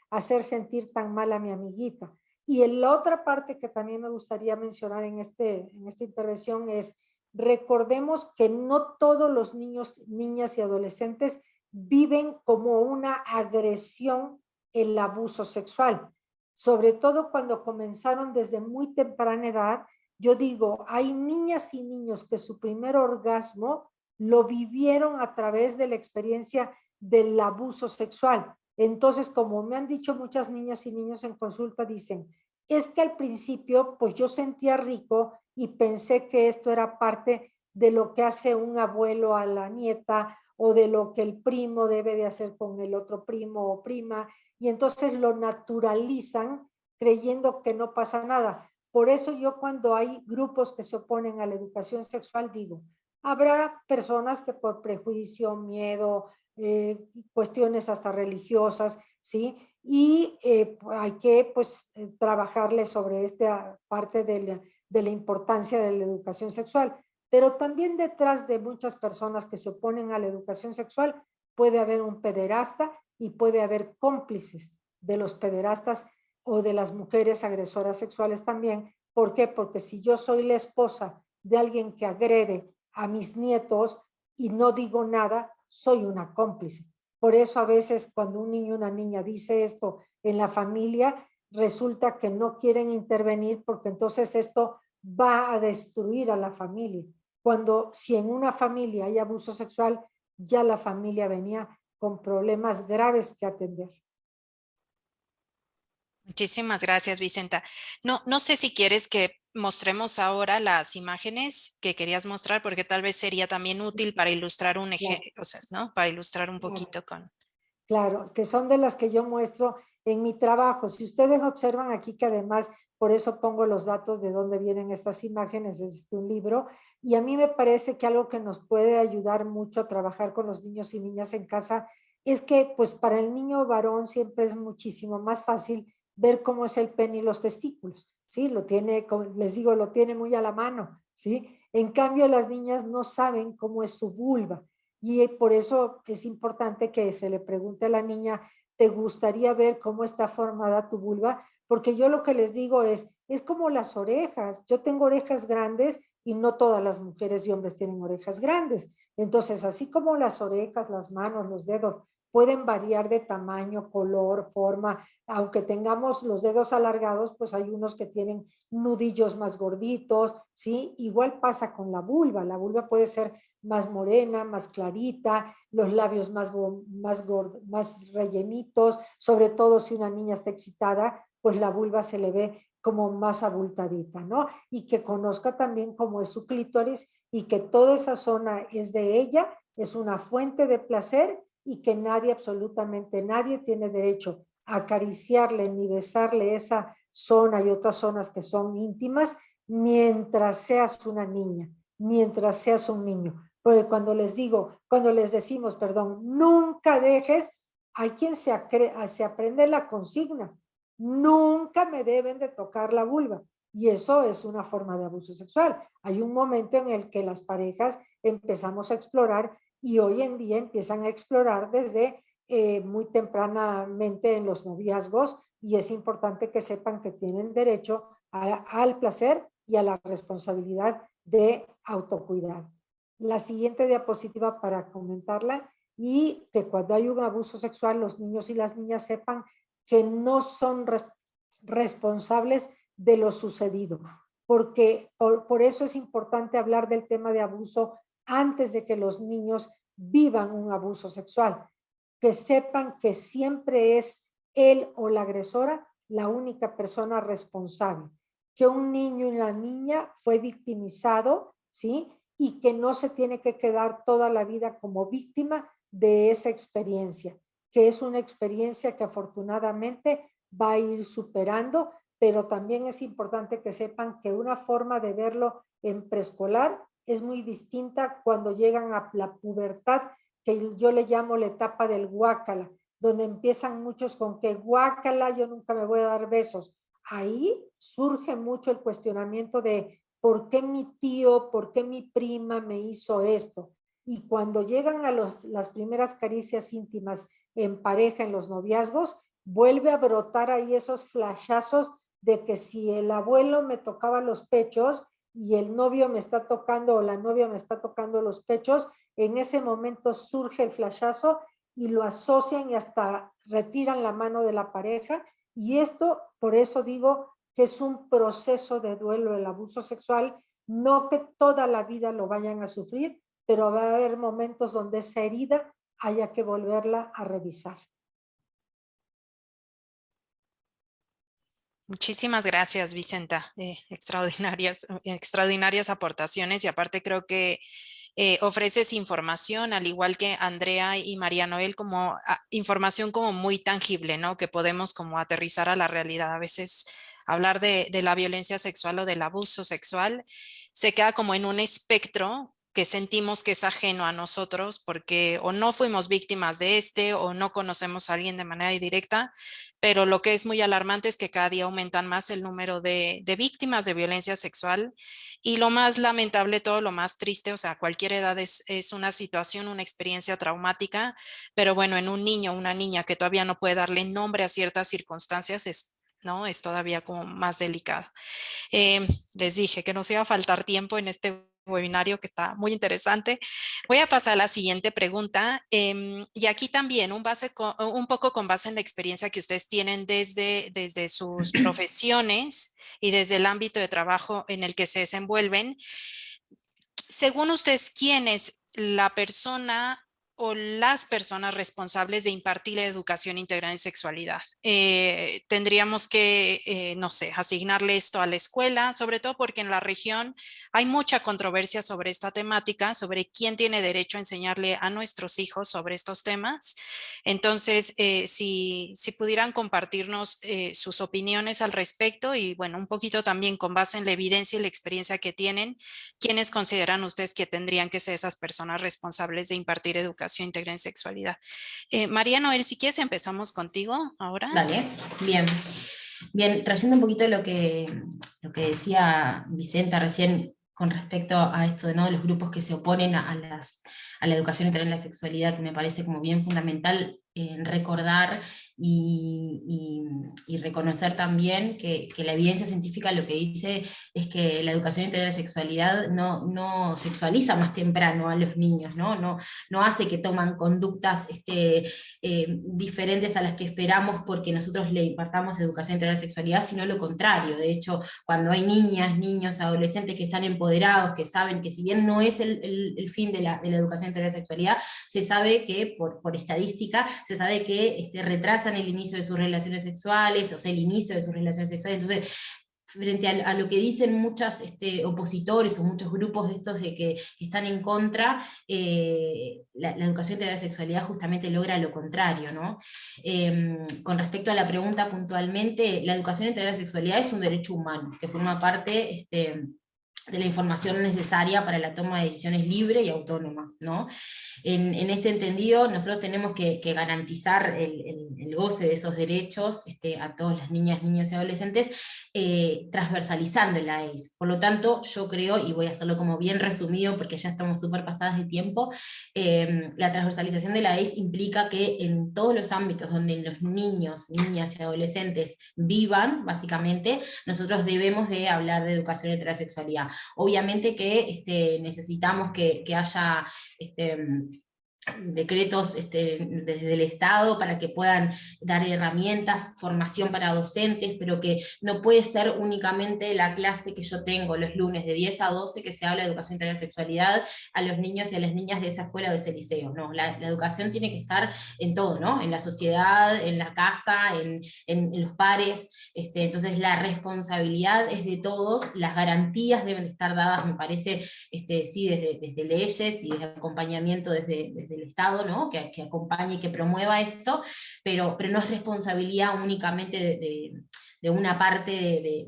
hacer sentir tan mal a mi amiguita. Y en la otra parte que también me gustaría mencionar en esta intervención es, recordemos que no todos los niños, niñas y adolescentes viven como una agresión el abuso sexual. Sobre todo cuando comenzaron desde muy temprana edad, yo digo, hay niñas y niños que su primer orgasmo lo vivieron a través de la experiencia del abuso sexual. Entonces, como me han dicho muchas niñas y niños en consulta, dicen, es que al principio, pues yo sentía rico y pensé que esto era parte de lo que hace un abuelo a la nieta, o de lo que el primo debe de hacer con el otro primo o prima, y entonces lo naturalizan creyendo que no pasa nada. Por eso yo cuando hay grupos que se oponen a la educación sexual digo, habrá personas que por prejuicio, miedo, cuestiones hasta religiosas, ¿sí? Y hay que pues trabajarle sobre esta parte de la importancia de la educación sexual. Pero también detrás de muchas personas que se oponen a la educación sexual puede haber un pederasta y puede haber cómplices de los pederastas o de las mujeres agresoras sexuales también. ¿Por qué? Porque si yo soy la esposa de alguien que agrede a mis nietos y no digo nada, soy una cómplice. Por eso a veces cuando un niño o una niña dice esto en la familia, resulta que no quieren intervenir porque entonces esto va a destruir a la familia. Cuando si en una familia hay abuso sexual, ya la familia venía con problemas graves que atender. Muchísimas gracias, Vicenta. No sé si quieres que mostremos ahora las imágenes que querías mostrar, porque tal vez sería también útil para ilustrar un ejemplo, o sea, ¿no? Para ilustrar un poquito con... Claro, que son de las que yo muestro en mi trabajo. Si ustedes observan aquí que además, por eso pongo los datos de dónde vienen estas imágenes, es un libro, y a mí me parece que algo que nos puede ayudar mucho a trabajar con los niños y niñas en casa es que pues para el niño varón siempre es muchísimo más fácil ver cómo es el pene y los testículos, ¿sí? Lo tiene, como les digo, lo tiene muy a la mano, ¿sí? En cambio, las niñas no saben cómo es su vulva. Y por eso es importante que se le pregunte a la niña, ¿te gustaría ver cómo está formada tu vulva? Porque yo lo que les digo es como las orejas. Yo tengo orejas grandes y no todas las mujeres y hombres tienen orejas grandes. Entonces, así como las orejas, las manos, los dedos pueden variar de tamaño, color, forma, aunque tengamos los dedos alargados, pues hay unos que tienen nudillos más gorditos, ¿sí? Igual pasa con la vulva puede ser más morena, más clarita, los labios más rellenitos, sobre todo si una niña está excitada, pues la vulva se le ve como más abultadita, ¿no? Y que conozca también cómo es su clítoris y que toda esa zona es de ella, es una fuente de placer y que nadie, absolutamente nadie, tiene derecho a acariciarle ni besarle esa zona y otras zonas que son íntimas mientras seas una niña, mientras seas un niño. Porque cuando les decimos, nunca dejes, hay quien se aprende la consigna, nunca me deben de tocar la vulva. Y eso es una forma de abuso sexual. Hay un momento en el que las parejas empezamos a explorar y hoy en día empiezan a explorar desde muy tempranamente en los noviazgos y es importante que sepan que tienen derecho al placer y a la responsabilidad de autocuidado. La siguiente diapositiva para comentarla y que cuando hay un abuso sexual los niños y las niñas sepan que no son responsables de lo sucedido, porque por eso es importante hablar del tema de abuso antes de que los niños vivan un abuso sexual, que sepan que siempre es él o la agresora la única persona responsable, que un niño y una niña fue victimizado, ¿sí? Y que no se tiene que quedar toda la vida como víctima de esa experiencia, que es una experiencia que afortunadamente va a ir superando, pero también es importante que sepan que una forma de verlo en preescolar es muy distinta cuando llegan a la pubertad, que yo le llamo la etapa del guácala, donde empiezan muchos con que guácala, yo nunca me voy a dar besos. Ahí surge mucho el cuestionamiento de ¿por qué mi tío, por qué mi prima me hizo esto? Y cuando llegan a las primeras caricias íntimas en pareja, en los noviazgos, vuelve a brotar ahí esos flashazos de que si el abuelo me tocaba los pechos y el novio me está tocando o la novia me está tocando los pechos, en ese momento surge el flashazo y lo asocian y hasta retiran la mano de la pareja. Y esto, por eso digo que es un proceso de duelo el abuso sexual, no que toda la vida lo vayan a sufrir, pero va a haber momentos donde esa herida haya que volverla a revisar. Muchísimas gracias, Vicenta. Extraordinarias aportaciones y aparte creo que ofreces información, al igual que Andrea y María Noel, como información como muy tangible, ¿no? Que podemos como aterrizar a la realidad. A veces hablar de la violencia sexual o del abuso sexual se queda como en un espectro que sentimos que es ajeno a nosotros porque o no fuimos víctimas de o no conocemos a alguien de manera directa, pero lo que es muy alarmante es que cada día aumentan más el número de víctimas de violencia sexual y lo más lamentable, todo lo más triste, o sea, cualquier edad es una situación, una experiencia traumática, pero bueno, en un niño o una niña que todavía no puede darle nombre a ciertas circunstancias ¿no? Es todavía como más delicado. Les dije que nos iba a faltar tiempo en este webinario que está muy interesante. Voy a pasar a la siguiente pregunta y aquí también un poco con base en la experiencia que ustedes tienen desde sus profesiones y desde el ámbito de trabajo en el que se desenvuelven. Según ustedes, ¿quién es la persona o las personas responsables de impartir la educación integral en sexualidad? Tendríamos que, no sé, asignarle esto a la escuela, sobre todo porque en la región hay mucha controversia sobre esta temática, sobre quién tiene derecho a enseñarle a nuestros hijos sobre estos temas. Entonces, si pudieran compartirnos sus opiniones al respecto y, bueno, un poquito también con base en la evidencia y la experiencia que tienen, ¿quiénes consideran ustedes que tendrían que ser esas personas responsables de impartir educación integral en sexualidad? María Noel, si quieres empezamos contigo ahora. Dale, bien. Bien, trayendo un poquito lo que decía Vicenta recién con respecto a esto, ¿no?, de los grupos que se oponen a la educación integral en la sexualidad, que me parece como bien fundamental recordar y reconocer también que la evidencia científica lo que dice es que la educación integral en la sexualidad no sexualiza más temprano a los niños, no hace que toman conductas diferentes a las que esperamos porque nosotros le impartamos educación integral en la sexualidad, sino lo contrario. De hecho, cuando hay niñas, niños, adolescentes que están empoderados, que saben que si bien no es el fin de la educación integral en la sexualidad, se sabe que por estadística se sabe que retrasan el inicio de sus relaciones sexuales, o sea, el inicio de sus relaciones sexuales. Entonces, frente a lo que dicen muchos opositores o muchos grupos de estos de que están en contra, la educación integral de la sexualidad justamente logra lo contrario, ¿no? Con respecto a la pregunta puntualmente, la educación integral de la sexualidad es un derecho humano, que forma parte de la información necesaria para la toma de decisiones libre y autónoma, ¿no? En este entendido, nosotros tenemos que garantizar el goce de esos derechos a todas las niñas, niños y adolescentes, transversalizando la ACE. Por lo tanto, yo creo, y voy a hacerlo como bien resumido porque ya estamos súper pasadas de tiempo, la transversalización de la ACE implica que en todos los ámbitos donde los niños, niñas y adolescentes vivan, básicamente, nosotros debemos de hablar de educación integral de la sexualidad. Obviamente que necesitamos que haya decretos desde el Estado para que puedan dar herramientas, formación para docentes, pero que no puede ser únicamente la clase que yo tengo los lunes de 10 a 12 que se habla de educación integral de sexualidad a los niños y a las niñas de esa escuela o de ese liceo. No, la educación tiene que estar en todo, ¿no? En la sociedad, en la casa, en los pares. Entonces la responsabilidad es de todos, las garantías deben estar dadas, me parece, sí, desde leyes y desde acompañamiento desde el Estado, ¿no?, que acompañe y que promueva esto, pero no es responsabilidad únicamente de una parte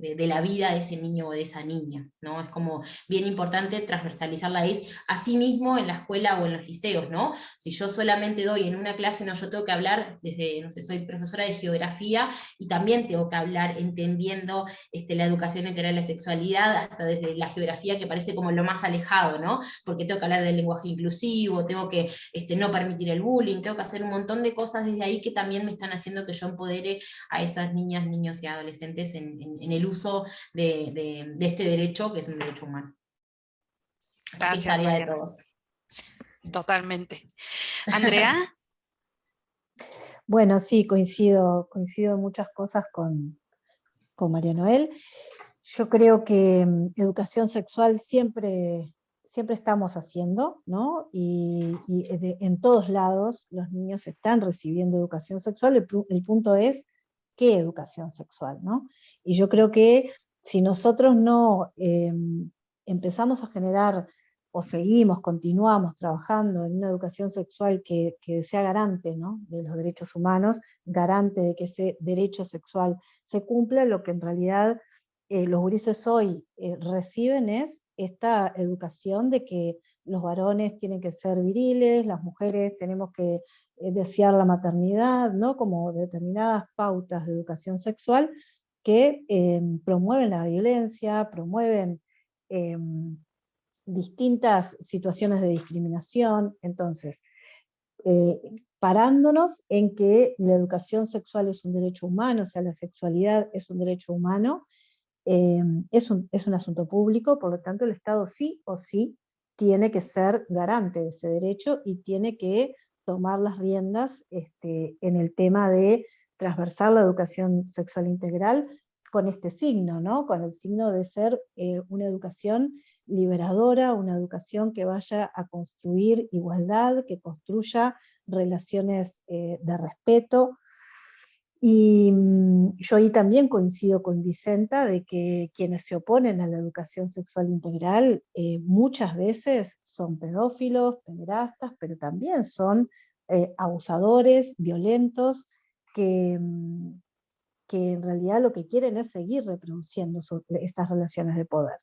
de la vida de ese niño o de esa niña, ¿no? Es como bien importante transversalizar la ACE, así mismo en la escuela o en los liceos, ¿no? Si yo solamente doy en una clase, no, yo tengo que hablar desde, no sé, soy profesora de geografía, y también tengo que hablar entendiendo la educación integral de la sexualidad, hasta desde la geografía, que parece como lo más alejado, ¿no? Porque tengo que hablar del lenguaje inclusivo, tengo que no permitir el bullying, tengo que hacer un montón de cosas desde ahí que también me están haciendo que yo empodere a esas niñas, niños y adolescentes en el uso de este derecho, que es un derecho humano. Así Gracias, que es tarea de Mariana. todos. Totalmente. Andrea. Bueno, sí, coincido en muchas cosas con María Noel. Yo creo que educación sexual siempre estamos haciendo, ¿no? Y en todos lados los niños están recibiendo educación sexual. El punto es, ¿qué educación sexual, no? Y yo creo que si nosotros no empezamos a generar, o continuamos trabajando en una educación sexual que sea garante, ¿no?, de los derechos humanos, garante de que ese derecho sexual se cumpla, lo que en realidad los gurises hoy reciben es esta educación de que los varones tienen que ser viriles, las mujeres tenemos que desear la maternidad, ¿no? Como determinadas pautas de educación sexual que promueven la violencia, promueven distintas situaciones de discriminación. Entonces, parándonos en que la educación sexual es un derecho humano, o sea, la sexualidad es un derecho humano, es un asunto público, por lo tanto el Estado sí o sí tiene que ser garante de ese derecho y tiene que tomar las riendas en el tema de transversar la educación sexual integral con este signo, ¿no? Con el signo de ser una educación liberadora, una educación que vaya a construir igualdad, que construya relaciones de respeto. Y yo ahí también coincido con Vicenta de que quienes se oponen a la educación sexual integral muchas veces son pedófilos, pederastas, pero también son abusadores, violentos, que en realidad lo que quieren es seguir reproduciendo estas relaciones de poder.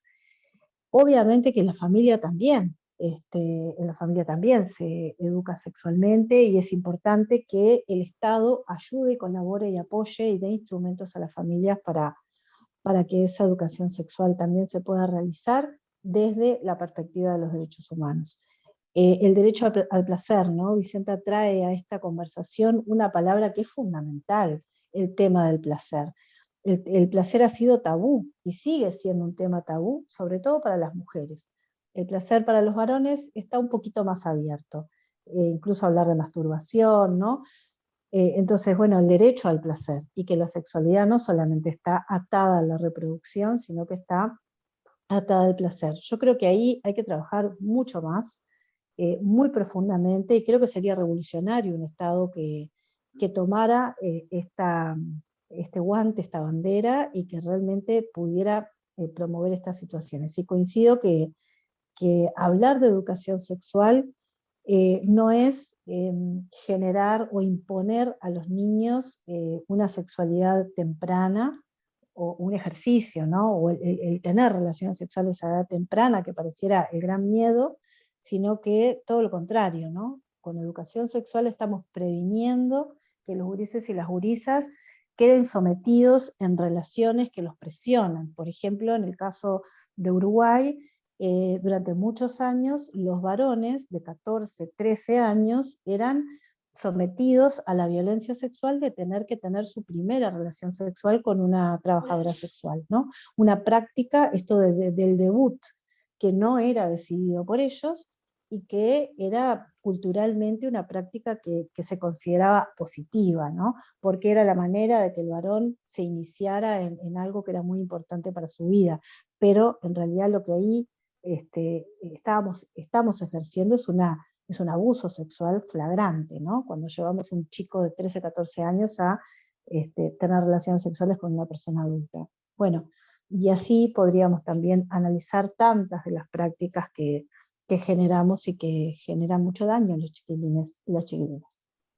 Obviamente que en la familia también se educa sexualmente y es importante que el Estado ayude, colabore y apoye y dé instrumentos a las familias para que esa educación sexual también se pueda realizar desde la perspectiva de los derechos humanos. El derecho al placer, ¿no? Vicenta trae a esta conversación una palabra que es fundamental, el tema del placer. El placer ha sido tabú y sigue siendo un tema tabú, sobre todo para las mujeres. El placer para los varones está un poquito más abierto, incluso hablar de masturbación, ¿no? Entonces, bueno, el derecho al placer y que la sexualidad no solamente está atada a la reproducción, sino que está atada al placer. Yo creo que ahí hay que trabajar mucho más, muy profundamente, y creo que sería revolucionario un Estado que tomara este guante, esta bandera, y que realmente pudiera promover estas situaciones. Y coincido que hablar de educación sexual no es generar o imponer a los niños una sexualidad temprana, o un ejercicio, ¿no? O el tener relaciones sexuales a edad temprana, que pareciera el gran miedo, sino que todo lo contrario, ¿no? Con educación sexual estamos previniendo que los gurises y las gurisas queden sometidos en relaciones que los presionan. Por ejemplo, en el caso de Uruguay, durante muchos años los varones de 14, 13 años eran sometidos a la violencia sexual de tener que tener su primera relación sexual con una trabajadora sexual, ¿no? Una práctica, esto del debut, que no era decidido por ellos y que era culturalmente una práctica que se consideraba positiva, ¿no? Porque era la manera de que el varón se iniciara en algo que era muy importante para su vida, pero en realidad lo que ahí estamos ejerciendo es un abuso sexual flagrante, ¿no? Cuando llevamos a un chico de 13, 14 años a tener relaciones sexuales con una persona adulta. Bueno, y así podríamos también analizar tantas de las prácticas que generamos y que generan mucho daño a los chiquilines y las chiquilinas.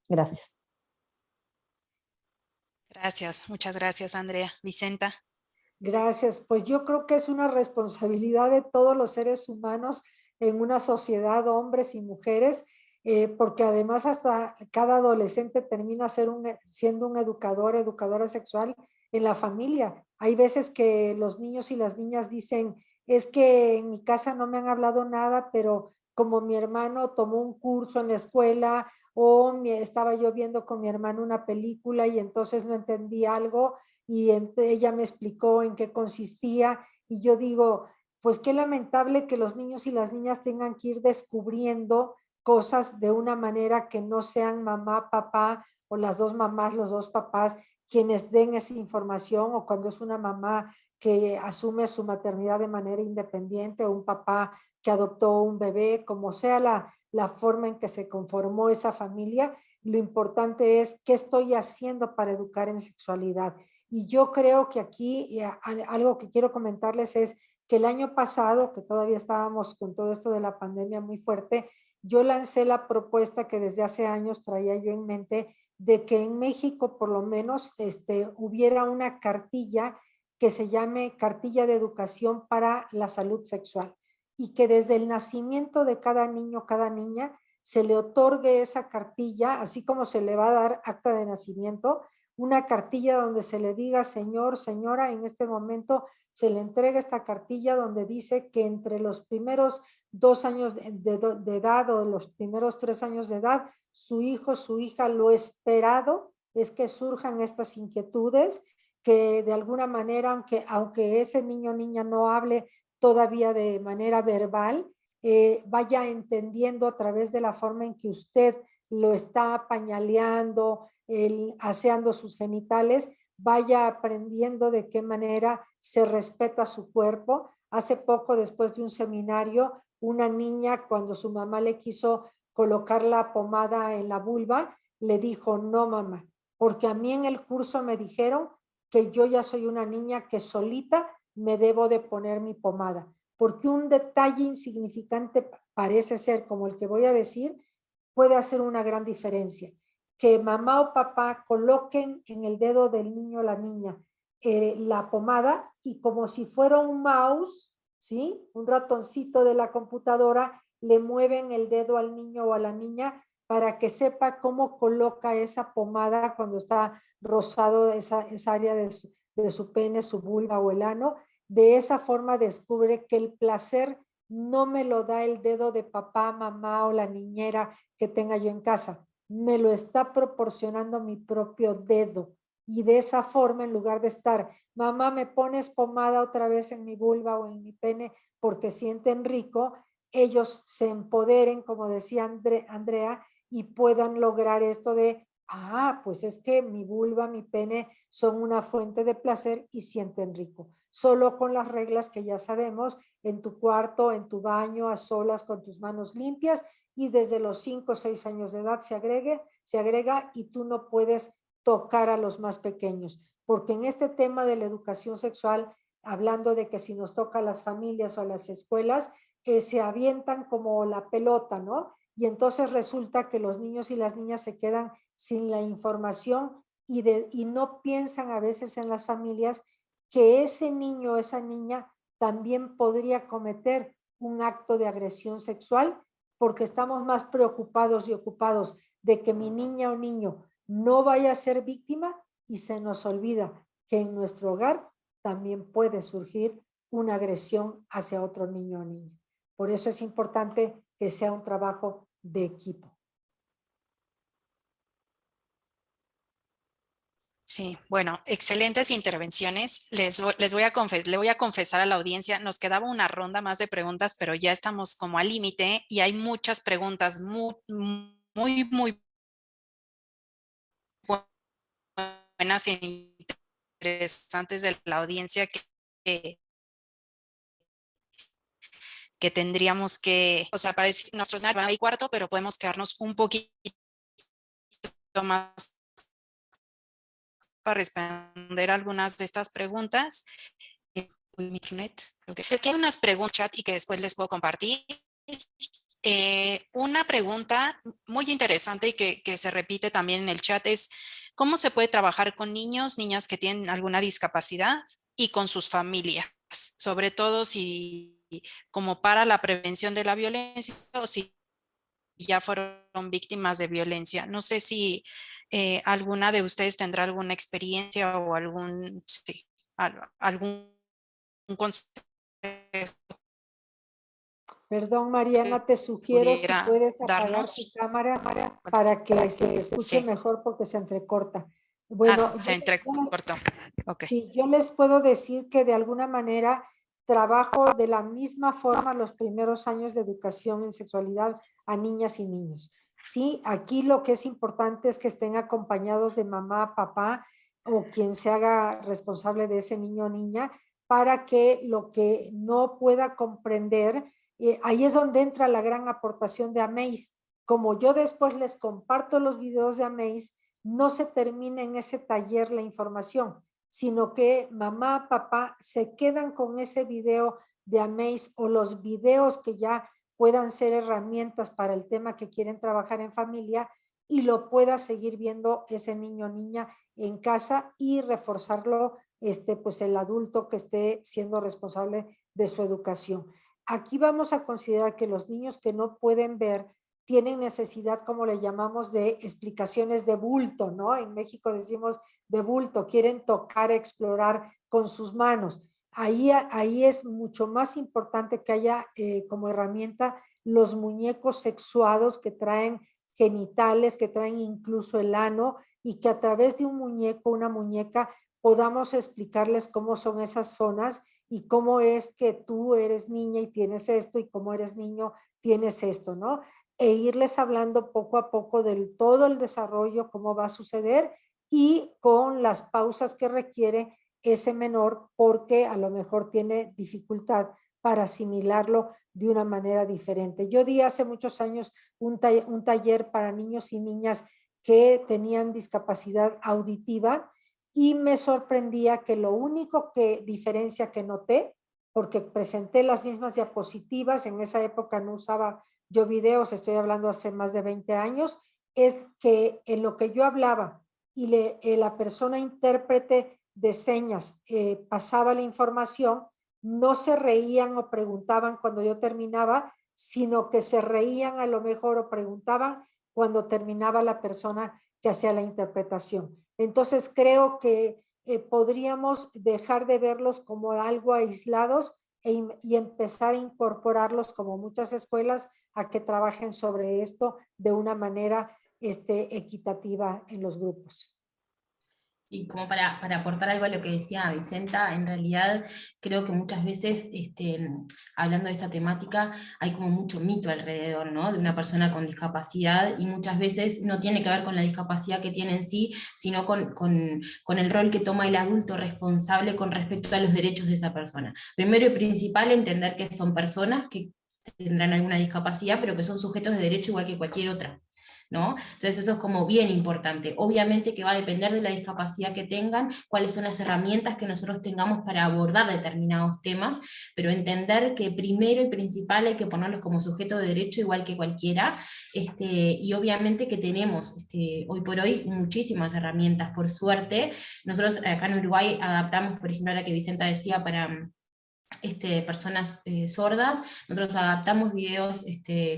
Gracias. Gracias, muchas gracias, Andrea. Vicenta. Gracias. Pues yo creo que es una responsabilidad de todos los seres humanos en una sociedad, hombres y mujeres, porque además hasta cada adolescente termina siendo un educador, educadora sexual en la familia. Hay veces que los niños y las niñas dicen, es que en mi casa no me han hablado nada, pero como mi hermano tomó un curso en la escuela o estaba yo viendo con mi hermano una película y entonces no entendí algo y ella me explicó en qué consistía, y yo digo, pues qué lamentable que los niños y las niñas tengan que ir descubriendo cosas de una manera que no sean mamá, papá, o las dos mamás, los dos papás, quienes den esa información, o cuando es una mamá que asume su maternidad de manera independiente, o un papá que adoptó un bebé, como sea la forma en que se conformó esa familia, lo importante es qué estoy haciendo para educar en sexualidad. Y yo creo que aquí algo que quiero comentarles es que el año pasado, que todavía estábamos con todo esto de la pandemia muy fuerte, yo lancé la propuesta que desde hace años traía yo en mente de que en México por lo menos hubiera una cartilla que se llame Cartilla de Educación para la Salud Sexual. y que desde el nacimiento de cada niño, cada niña, se le otorgue esa cartilla, así como se le va a dar acta de nacimiento, una cartilla donde se le diga, señor, señora, en este momento se le entrega esta cartilla donde dice que entre los primeros 2 años de edad o los primeros 3 años de edad, su hijo, su hija, lo esperado es que surjan estas inquietudes, que de alguna manera, aunque ese niño o niña no hable todavía de manera verbal, vaya entendiendo a través de la forma en que usted lo está pañaleando, aseando sus genitales, vaya aprendiendo de qué manera se respeta su cuerpo. Hace poco, después de un seminario, una niña, cuando su mamá le quiso colocar la pomada en la vulva, le dijo, no mamá, porque a mí en el curso me dijeron que yo ya soy una niña que solita me debo de poner mi pomada, porque un detalle insignificante parece ser como el que voy a decir, puede hacer una gran diferencia. Que mamá o papá coloquen en el dedo del niño o la niña la pomada y como si fuera un mouse, ¿sí? Un ratoncito de la computadora, le mueven el dedo al niño o a la niña para que sepa cómo coloca esa pomada cuando está rosado esa área de su pene, su vulva o el ano. De esa forma descubre que el placer no me lo da el dedo de papá, mamá o la niñera que tenga yo en casa, me lo está proporcionando mi propio dedo. Y de esa forma, en lugar de estar, mamá, me pones pomada otra vez en mi vulva o en mi pene porque sienten rico, ellos se empoderen, como decía Andrea, y puedan lograr esto de, pues es que mi vulva, mi pene son una fuente de placer y sienten rico. Solo con las reglas que ya sabemos, en tu cuarto, en tu baño, a solas, con tus manos limpias, y desde los 5 o 6 años de edad se agrega y tú no puedes tocar a los más pequeños, porque en este tema de la educación sexual, hablando de que si nos toca a las familias o a las escuelas, se avientan como la pelota, ¿no? Y entonces resulta que los niños y las niñas se quedan sin la información y no piensan a veces en las familias que ese niño o esa niña también podría cometer un acto de agresión sexual porque estamos más preocupados y ocupados de que mi niña o niño no vaya a ser víctima y se nos olvida que en nuestro hogar también puede surgir una agresión hacia otro niño o niña. Por eso es importante que sea un trabajo de equipo. Sí, bueno, excelentes intervenciones. Le voy a confesar a la audiencia, nos quedaba una ronda más de preguntas, pero ya estamos como al límite y hay muchas preguntas muy buenas e interesantes de la audiencia que tendríamos que, o sea, parece nuestros van a cuarto, pero podemos quedarnos un poquito más para responder algunas de estas preguntas. Aquí hay unas preguntas chat y que después les puedo compartir. Una pregunta muy interesante y que se repite también en el chat es ¿cómo se puede trabajar con niños, niñas que tienen alguna discapacidad y con sus familias? Sobre todo si como para la prevención de la violencia o si ya fueron víctimas de violencia. No sé si alguna de ustedes tendrá alguna experiencia o algún consejo. Perdón, Mariana, te sugiero si puedes apagar darnos tu cámara para que se escuche mejor porque se entrecorta. Bueno, se entrecortó. Okay. Sí, yo les puedo decir que de alguna manera trabajo de la misma forma los primeros años de educación en sexualidad a niñas y niños. Sí, aquí lo que es importante es que estén acompañados de mamá, papá o quien se haga responsable de ese niño o niña para que lo que no pueda comprender, ahí es donde entra la gran aportación de Amaze. Como yo después les comparto los videos de Amaze, no se termina en ese taller la información, sino que mamá, papá se quedan con ese video de Amaze o los videos que ya puedan ser herramientas para el tema que quieren trabajar en familia y lo pueda seguir viendo ese niño o niña en casa y reforzarlo pues el adulto que esté siendo responsable de su educación. Aquí vamos a considerar que los niños que no pueden ver tienen necesidad, como le llamamos, de explicaciones de bulto, ¿no? En México decimos de bulto, quieren tocar, explorar con sus manos. Ahí es mucho más importante que haya como herramienta los muñecos sexuados que traen genitales, que traen incluso el ano, y que a través de un muñeco, una muñeca, podamos explicarles cómo son esas zonas y cómo es que tú eres niña y tienes esto, y cómo eres niño tienes esto, ¿no? E irles hablando poco a poco del todo el desarrollo, cómo va a suceder, y con las pausas que requiere ese menor, porque a lo mejor tiene dificultad para asimilarlo de una manera diferente. Yo di hace muchos años un taller para niños y niñas que tenían discapacidad auditiva, y me sorprendía que lo único que diferencia que noté, porque presenté las mismas diapositivas, en esa época no usaba yo videos, estoy hablando hace más de 20 años, es que en lo que yo hablaba y la persona intérprete de señas pasaba la información, no se reían o preguntaban cuando yo terminaba, sino que se reían a lo mejor o preguntaban cuando terminaba la persona que hacía la interpretación. Entonces creo que podríamos dejar de verlos como algo aislados y empezar a incorporarlos, como muchas escuelas, a que trabajen sobre esto de una manera equitativa en los grupos. Y como para aportar algo a lo que decía Vicenta, en realidad creo que muchas veces, hablando de esta temática, hay como mucho mito alrededor, ¿no? De una persona con discapacidad, y muchas veces no tiene que ver con la discapacidad que tiene en sí, sino con el rol que toma el adulto responsable con respecto a los derechos de esa persona. Primero y principal, entender que son personas que tendrán alguna discapacidad, pero que son sujetos de derecho igual que cualquier otra, ¿no? Entonces eso es como bien importante. Obviamente que va a depender de la discapacidad que tengan, cuáles son las herramientas que nosotros tengamos para abordar determinados temas, pero entender que primero y principal hay que ponerlos como sujeto de derecho igual que cualquiera, y obviamente que tenemos hoy por hoy muchísimas herramientas, por suerte. Nosotros acá en Uruguay adaptamos, por ejemplo, la que Vicenta decía, para personas sordas, nosotros adaptamos videos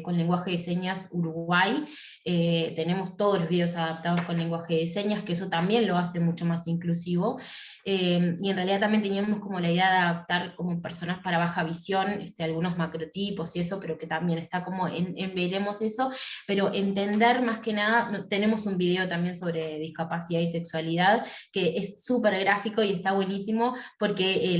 con lenguaje de señas Uruguay, tenemos todos los videos adaptados con lenguaje de señas, que eso también lo hace mucho más inclusivo, y en realidad también teníamos como la idea de adaptar como personas para baja visión, algunos macrotipos y eso, pero que también está como veremos eso, pero entender más que nada, tenemos un video también sobre discapacidad y sexualidad, que es súper gráfico y está buenísimo, porque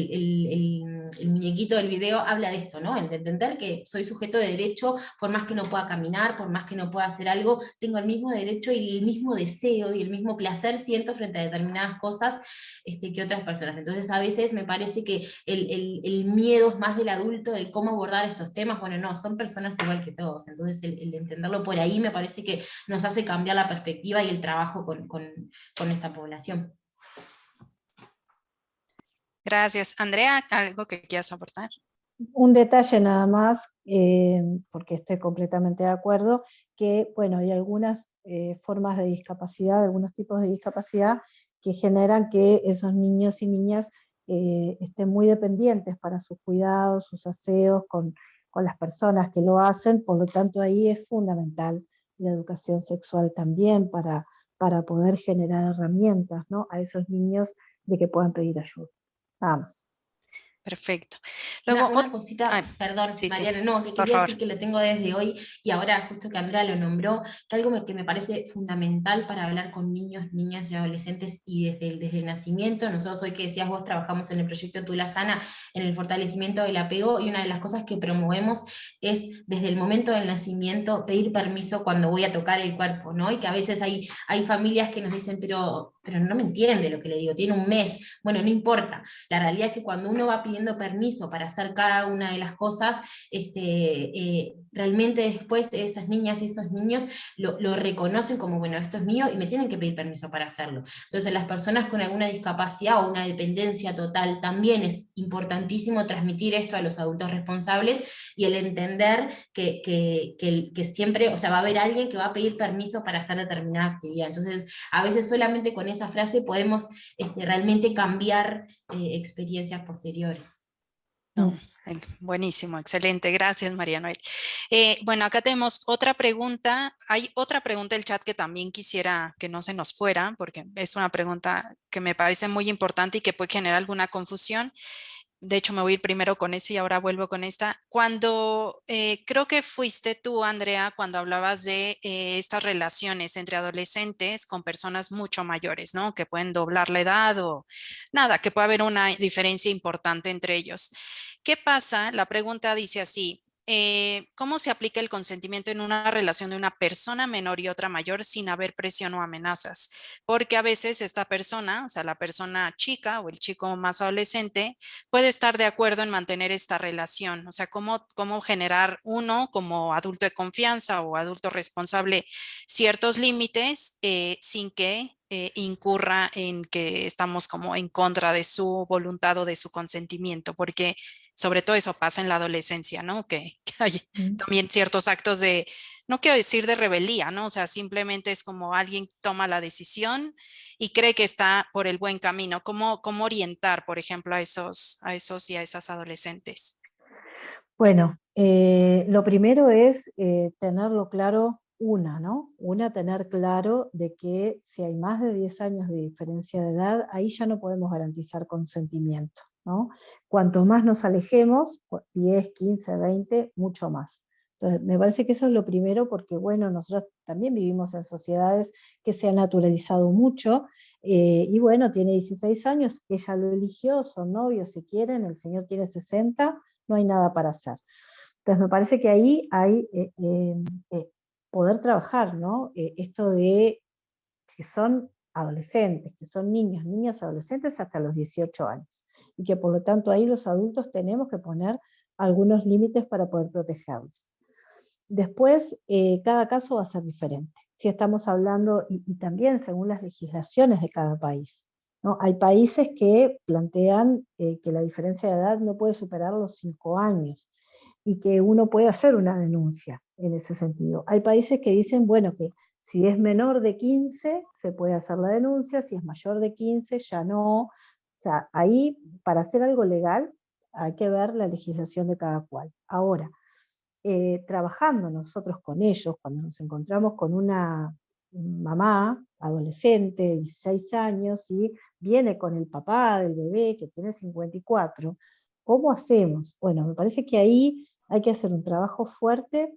el muñequito del video habla de esto, ¿no? De entender que soy sujeto de derecho, por más que no pueda caminar, por más que no pueda hacer algo, tengo el mismo derecho y el mismo deseo y el mismo placer siento frente a determinadas cosas que otras personas. Entonces a veces me parece que el miedo es más del adulto, del cómo abordar estos temas. Bueno, no, son personas igual que todos, entonces el entenderlo por ahí me parece que nos hace cambiar la perspectiva y el trabajo con esta población. Gracias. Andrea, ¿algo que quieras aportar? Un detalle nada más, porque estoy completamente de acuerdo, que bueno, hay algunas formas de discapacidad, algunos tipos de discapacidad que generan que esos niños y niñas estén muy dependientes para sus cuidados, sus aseos con las personas que lo hacen, por lo tanto ahí es fundamental la educación sexual también para poder generar herramientas, ¿no?, a esos niños de que puedan pedir ayuda. Nada más. Perfecto. Luego, una cosita, perdón, sí, Mariana, sí, no, que quería decir que lo tengo desde hoy, y ahora justo que Andrea lo nombró, que algo que me parece fundamental para hablar con niños, niñas y adolescentes, y desde el nacimiento. Nosotros hoy, que decías vos, trabajamos en el proyecto Tula Sana, en el fortalecimiento del apego, y una de las cosas que promovemos es, desde el momento del nacimiento, pedir permiso cuando voy a tocar el cuerpo, ¿no? Y que a veces hay familias que nos dicen, pero no me entiende lo que le digo, tiene un mes. Bueno, no importa, la realidad es que cuando uno va pidiendo permiso para hacer cada una de las cosas, realmente después esas niñas y esos niños lo reconocen como, bueno, esto es mío y me tienen que pedir permiso para hacerlo. Entonces las personas con alguna discapacidad o una dependencia total, también es importantísimo transmitir esto a los adultos responsables, y el entender que siempre, o sea, va a haber alguien que va a pedir permiso para hacer determinada actividad. Entonces a veces solamente con esa frase podemos realmente cambiar experiencias posteriores. No, buenísimo, excelente. Gracias, María Noel. Bueno, acá tenemos otra pregunta. Hay otra pregunta del chat que también quisiera que no se nos fuera, porque es una pregunta que me parece muy importante y que puede generar alguna confusión. De hecho, me voy a ir primero con ese y ahora vuelvo con esta. Cuando creo que fuiste tú, Andrea, cuando hablabas de estas relaciones entre adolescentes con personas mucho mayores, ¿no? Que pueden doblar la edad o nada, que puede haber una diferencia importante entre ellos. ¿Qué pasa? La pregunta dice así. ¿Cómo se aplica el consentimiento en una relación de una persona menor y otra mayor sin haber presión o amenazas? Porque a veces esta persona, o sea, la persona chica o el chico más adolescente, puede estar de acuerdo en mantener esta relación. O sea, cómo generar uno como adulto de confianza o adulto responsable ciertos límites sin que incurra en que estamos como en contra de su voluntad o de su consentimiento, porque sobre todo eso pasa en la adolescencia, ¿no? Que hay también ciertos actos de, no quiero decir de rebeldía, ¿no? O sea, simplemente es como alguien toma la decisión y cree que está por el buen camino. ¿Cómo orientar, por ejemplo, a esos y a esas adolescentes? Bueno, lo primero es tenerlo claro ¿no? Tener claro de que si hay más de 10 años de diferencia de edad, ahí ya no podemos garantizar consentimiento, ¿no? Cuanto más nos alejemos, 10, 15, 20, mucho más. Entonces, me parece que eso es lo primero porque, bueno, nosotros también vivimos en sociedades que se han naturalizado mucho, y bueno, tiene 16 años, ella lo eligió, son novios si quieren, el señor tiene 60, no hay nada para hacer. Entonces me parece que ahí hay poder trabajar, ¿no? Esto de que son adolescentes, que son niños, niñas, adolescentes hasta los 18 años. Y que por lo tanto ahí los adultos tenemos que poner algunos límites para poder protegerlos. Después, cada caso va a ser diferente. Si estamos hablando, y también según las legislaciones de cada país, ¿no? Hay países que plantean que la diferencia de edad no puede superar los 5 años y que uno puede hacer una denuncia en ese sentido. Hay países que dicen, bueno, que si es menor de 15 se puede hacer la denuncia, si es mayor de 15 ya no. O sea, ahí para hacer algo legal hay que ver la legislación de cada cual. Ahora, trabajando nosotros con ellos, cuando nos encontramos con una mamá adolescente de 16 años y viene con el papá del bebé que tiene 54, ¿cómo hacemos? Bueno, me parece que ahí hay que hacer un trabajo fuerte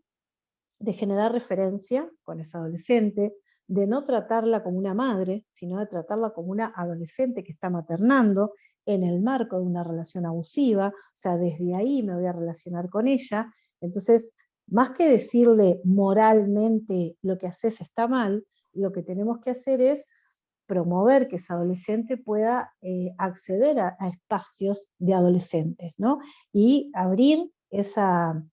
de generar referencia con esa adolescente, de no tratarla como una madre, sino de tratarla como una adolescente que está maternando en el marco de una relación abusiva, o sea, desde ahí me voy a relacionar con ella. Entonces, más que decirle moralmente lo que haces está mal, lo que tenemos que hacer es promover que esa adolescente pueda acceder a espacios de adolescentes, ¿no? Y abrir esa,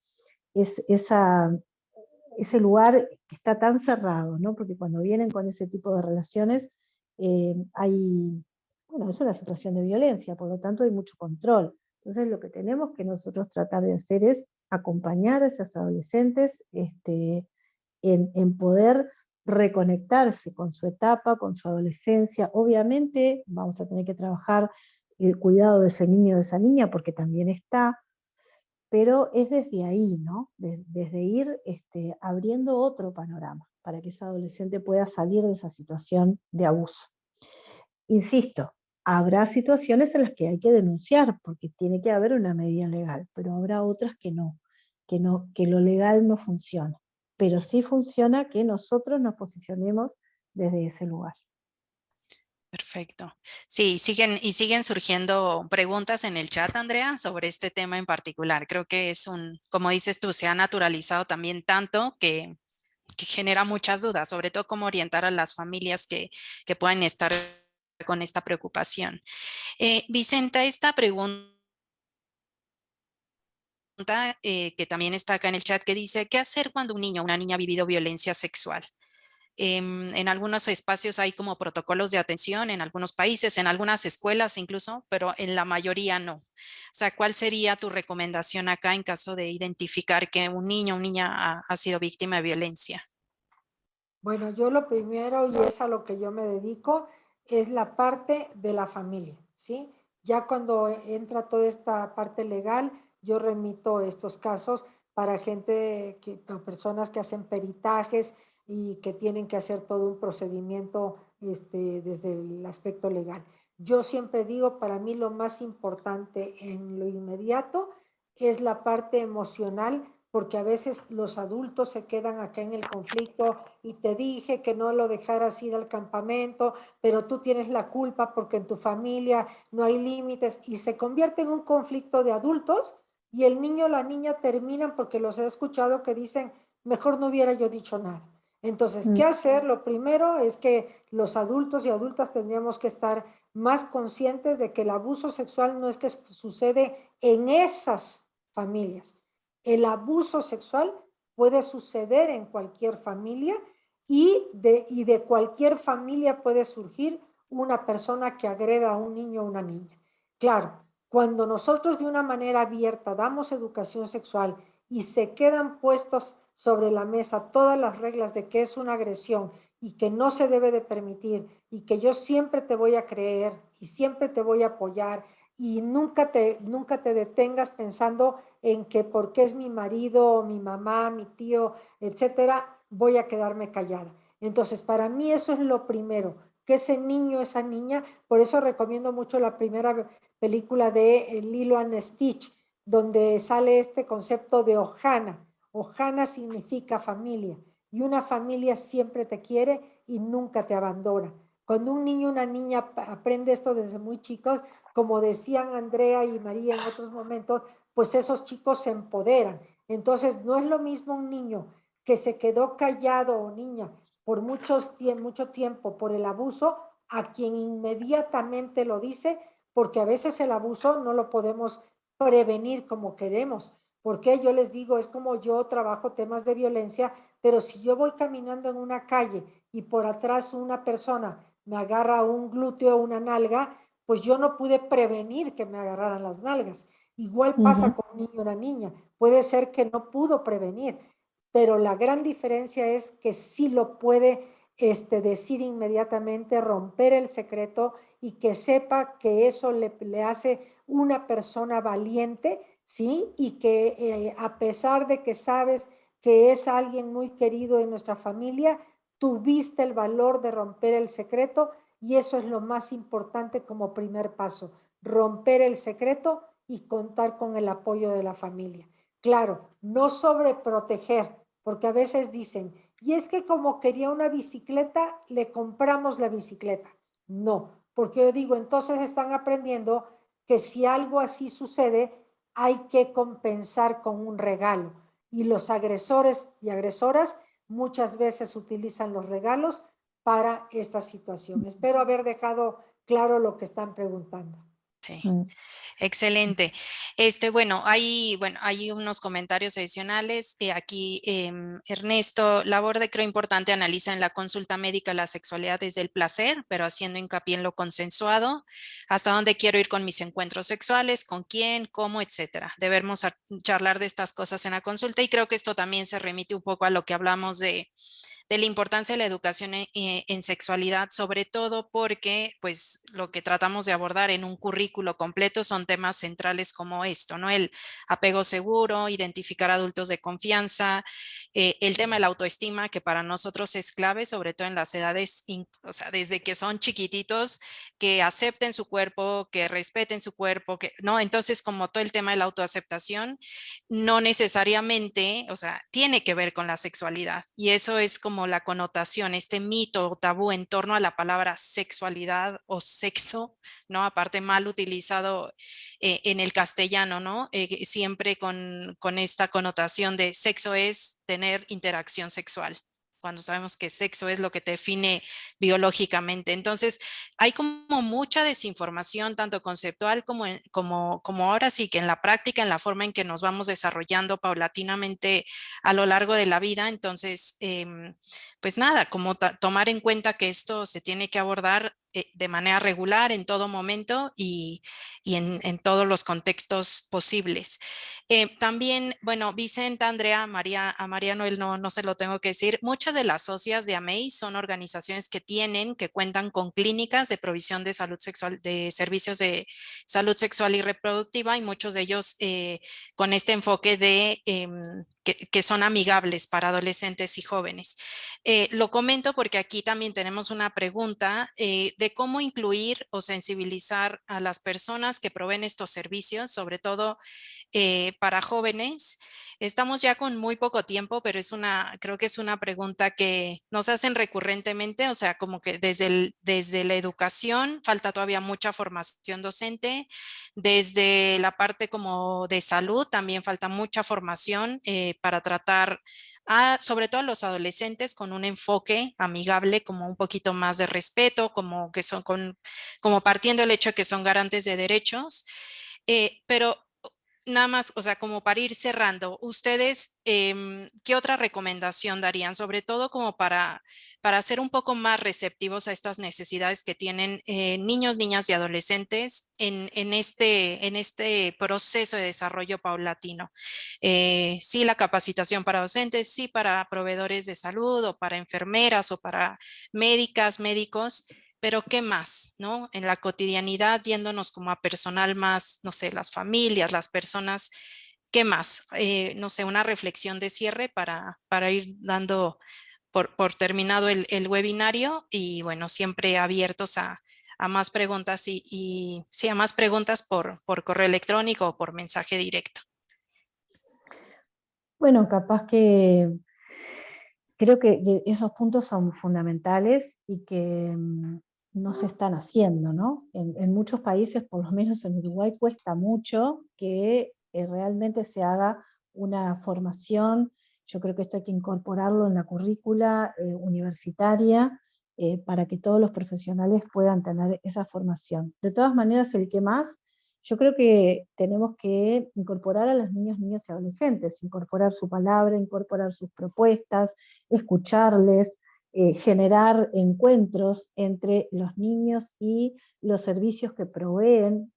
ese lugar que está tan cerrado, ¿no? Porque cuando vienen con ese tipo de relaciones, bueno, es una situación de violencia, por lo tanto hay mucho control. Entonces lo que tenemos que nosotros tratar de hacer es acompañar a esas adolescentes en poder reconectarse con su etapa, con su adolescencia. Obviamente vamos a tener que trabajar el cuidado de ese niño o de esa niña, porque también está, pero es desde ahí, ¿no? Desde ir abriendo otro panorama para que esa adolescente pueda salir de esa situación de abuso. Insisto, habrá situaciones en las que hay que denunciar, porque tiene que haber una medida legal, pero habrá otras que no, que lo legal no funciona. Pero sí funciona que nosotros nos posicionemos desde ese lugar. Perfecto. Sí, siguen surgiendo preguntas en el chat, Andrea, sobre este tema en particular. Creo que como dices tú, se ha naturalizado también tanto que genera muchas dudas, sobre todo cómo orientar a las familias que puedan estar con esta preocupación. Vicenta, esta pregunta que también está acá en el chat, que dice, ¿qué hacer cuando un niño o una niña ha vivido violencia sexual? En algunos espacios hay como protocolos de atención, en algunos países, en algunas escuelas incluso, pero en la mayoría no. O sea, ¿cuál sería tu recomendación acá en caso de identificar que un niño o niña ha sido víctima de violencia? Bueno, yo lo primero, y es a lo que yo me dedico, es la parte de la familia, ¿sí? Ya cuando entra toda esta parte legal, yo remito estos casos para gente, o personas que hacen peritajes y que tienen que hacer todo un procedimiento desde el aspecto legal. Yo siempre digo, para mí lo más importante en lo inmediato es la parte emocional, porque a veces los adultos se quedan acá en el conflicto y te dije que no lo dejaras ir al campamento, pero tú tienes la culpa porque en tu familia no hay límites, y se convierte en un conflicto de adultos, y el niño o la niña terminan, porque los he escuchado que dicen, mejor no hubiera yo dicho nada. Entonces, ¿qué hacer? Lo primero es que los adultos y adultas tendríamos que estar más conscientes de que el abuso sexual no es que sucede en esas familias. El abuso sexual puede suceder en cualquier familia, y de cualquier familia puede surgir una persona que agreda a un niño o una niña. Claro, cuando nosotros de una manera abierta damos educación sexual y se quedan puestos sobre la mesa todas las reglas de que es una agresión y que no se debe de permitir, y que yo siempre te voy a creer y siempre te voy a apoyar, y nunca te detengas pensando en que porque es mi marido, mi mamá, mi tío, etcétera, voy a quedarme callada. Entonces, para mí eso es lo primero, que ese niño, esa niña, por eso recomiendo mucho la primera película de Lilo and Stitch, donde sale este concepto de Ohana. Ohana significa familia, y una familia siempre te quiere y nunca te abandona. Cuando un niño o una niña aprende esto desde muy chicos, como decían Andrea y María en otros momentos, pues esos chicos se empoderan. Entonces, no es lo mismo un niño que se quedó callado, o niña, por mucho tiempo por el abuso, a quien inmediatamente lo dice, porque a veces el abuso no lo podemos prevenir como queremos. Porque yo les digo, es como yo trabajo temas de violencia, pero si yo voy caminando en una calle y por atrás una persona me agarra un glúteo o una nalga, pues yo no pude prevenir que me agarraran las nalgas. Igual pasa con un niño o una niña. Puede ser que no pudo prevenir, pero la gran diferencia es que sí lo puede decir inmediatamente, romper el secreto, y que sepa que eso le hace una persona valiente, ¿sí? Y que a pesar de que sabes que es alguien muy querido en nuestra familia, tuviste el valor de romper el secreto, y eso es lo más importante como primer paso, romper el secreto y contar con el apoyo de la familia. Claro, no sobreproteger, porque a veces dicen, y es que como quería una bicicleta, le compramos la bicicleta. No, porque yo digo, entonces están aprendiendo que si algo así sucede, hay que compensar con un regalo. Y los agresores y agresoras muchas veces utilizan los regalos para esta situación. Espero haber dejado claro lo que están preguntando. Sí, excelente. Bueno, hay unos comentarios adicionales. Aquí Ernesto Laborde, creo importante, analiza en la consulta médica la sexualidad desde el placer, pero haciendo hincapié en lo consensuado. Hasta dónde quiero ir con mis encuentros sexuales, con quién, cómo, etcétera. Debemos charlar de estas cosas en la consulta, y creo que esto también se remite un poco a lo que hablamos de la importancia de la educación en sexualidad, sobre todo porque pues lo que tratamos de abordar en un currículo completo son temas centrales como esto, ¿no? El apego seguro, identificar adultos de confianza, el tema de la autoestima, que para nosotros es clave, sobre todo en las edades, o sea, desde que son chiquititos, que acepten su cuerpo, que respeten su cuerpo, ¿no? Entonces, como todo el tema de la autoaceptación, no necesariamente, o sea, tiene que ver con la sexualidad, y eso es como la connotación, este mito o tabú en torno a la palabra sexualidad o sexo, ¿no? Aparte mal utilizado en el castellano, ¿no? Siempre con esta connotación de sexo es tener interacción sexual, cuando sabemos que sexo es lo que te define biológicamente. Entonces, hay como mucha desinformación, tanto conceptual como ahora sí que en la práctica, en la forma en que nos vamos desarrollando paulatinamente a lo largo de la vida. Entonces, pues nada, como tomar en cuenta que esto se tiene que abordar de manera regular en todo momento y en todos los contextos posibles. También, bueno, Vicenta, Andrea, María, a María Noel no se lo tengo que decir, muchas de las socias de AMEI son organizaciones que cuentan con clínicas de provisión de salud sexual, de servicios de salud sexual y reproductiva, y muchos de ellos con este enfoque de que son amigables para adolescentes y jóvenes. Lo comento porque aquí también tenemos una pregunta de cómo incluir o sensibilizar a las personas que proveen estos servicios, sobre todo para jóvenes. Estamos ya con muy poco tiempo, pero creo que es una pregunta que nos hacen recurrentemente, o sea, como que desde la educación falta todavía mucha formación docente, desde la parte como de salud también falta mucha formación para tratar sobre todo a los adolescentes con un enfoque amigable, como un poquito más de respeto, como que son como partiendo del hecho de que son garantes de derechos, pero nada más, o sea, como para ir cerrando, ustedes, ¿qué otra recomendación darían? Sobre todo como para ser un poco más receptivos a estas necesidades que tienen niños, niñas y adolescentes en este proceso de desarrollo paulatino. Sí, la capacitación para docentes, sí, para proveedores de salud o para enfermeras o para médicas, médicos. Pero ¿qué más, no? En la cotidianidad, yéndonos como a personal más, no sé, las familias, las personas, ¿qué más? No sé, una reflexión de cierre para ir dando por terminado el webinario y bueno, siempre abiertos a más preguntas y sí, a más preguntas por correo electrónico o por mensaje directo. Bueno, capaz que creo que esos puntos son fundamentales y que no se están haciendo, ¿no? En muchos países, por lo menos en Uruguay, cuesta mucho que realmente se haga una formación. Yo creo que esto hay que incorporarlo en la currícula universitaria para que todos los profesionales puedan tener esa formación. De todas maneras, el que más, yo creo que tenemos que incorporar a los niños, niñas y adolescentes, incorporar su palabra, incorporar sus propuestas, escucharles, generar encuentros entre los niños y los servicios que proveen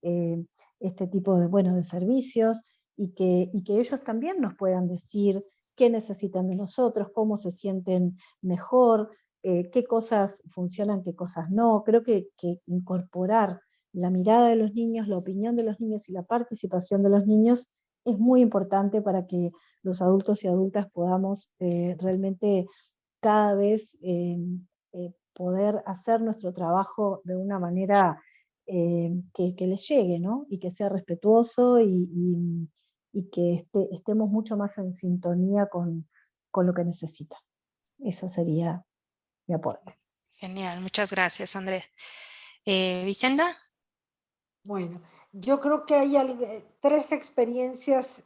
este tipo de servicios y que ellos también nos puedan decir qué necesitan de nosotros, cómo se sienten mejor, qué cosas funcionan, qué cosas no. Creo que incorporar la mirada de los niños, la opinión de los niños y la participación de los niños es muy importante para que los adultos y adultas podamos realmente cada vez poder hacer nuestro trabajo de una manera que les llegue, ¿no? Y que sea respetuoso y que estemos mucho más en sintonía con lo que necesitan. Eso sería mi aporte. Genial, muchas gracias, Andrea. Vicenda. Bueno, yo creo que hay tres experiencias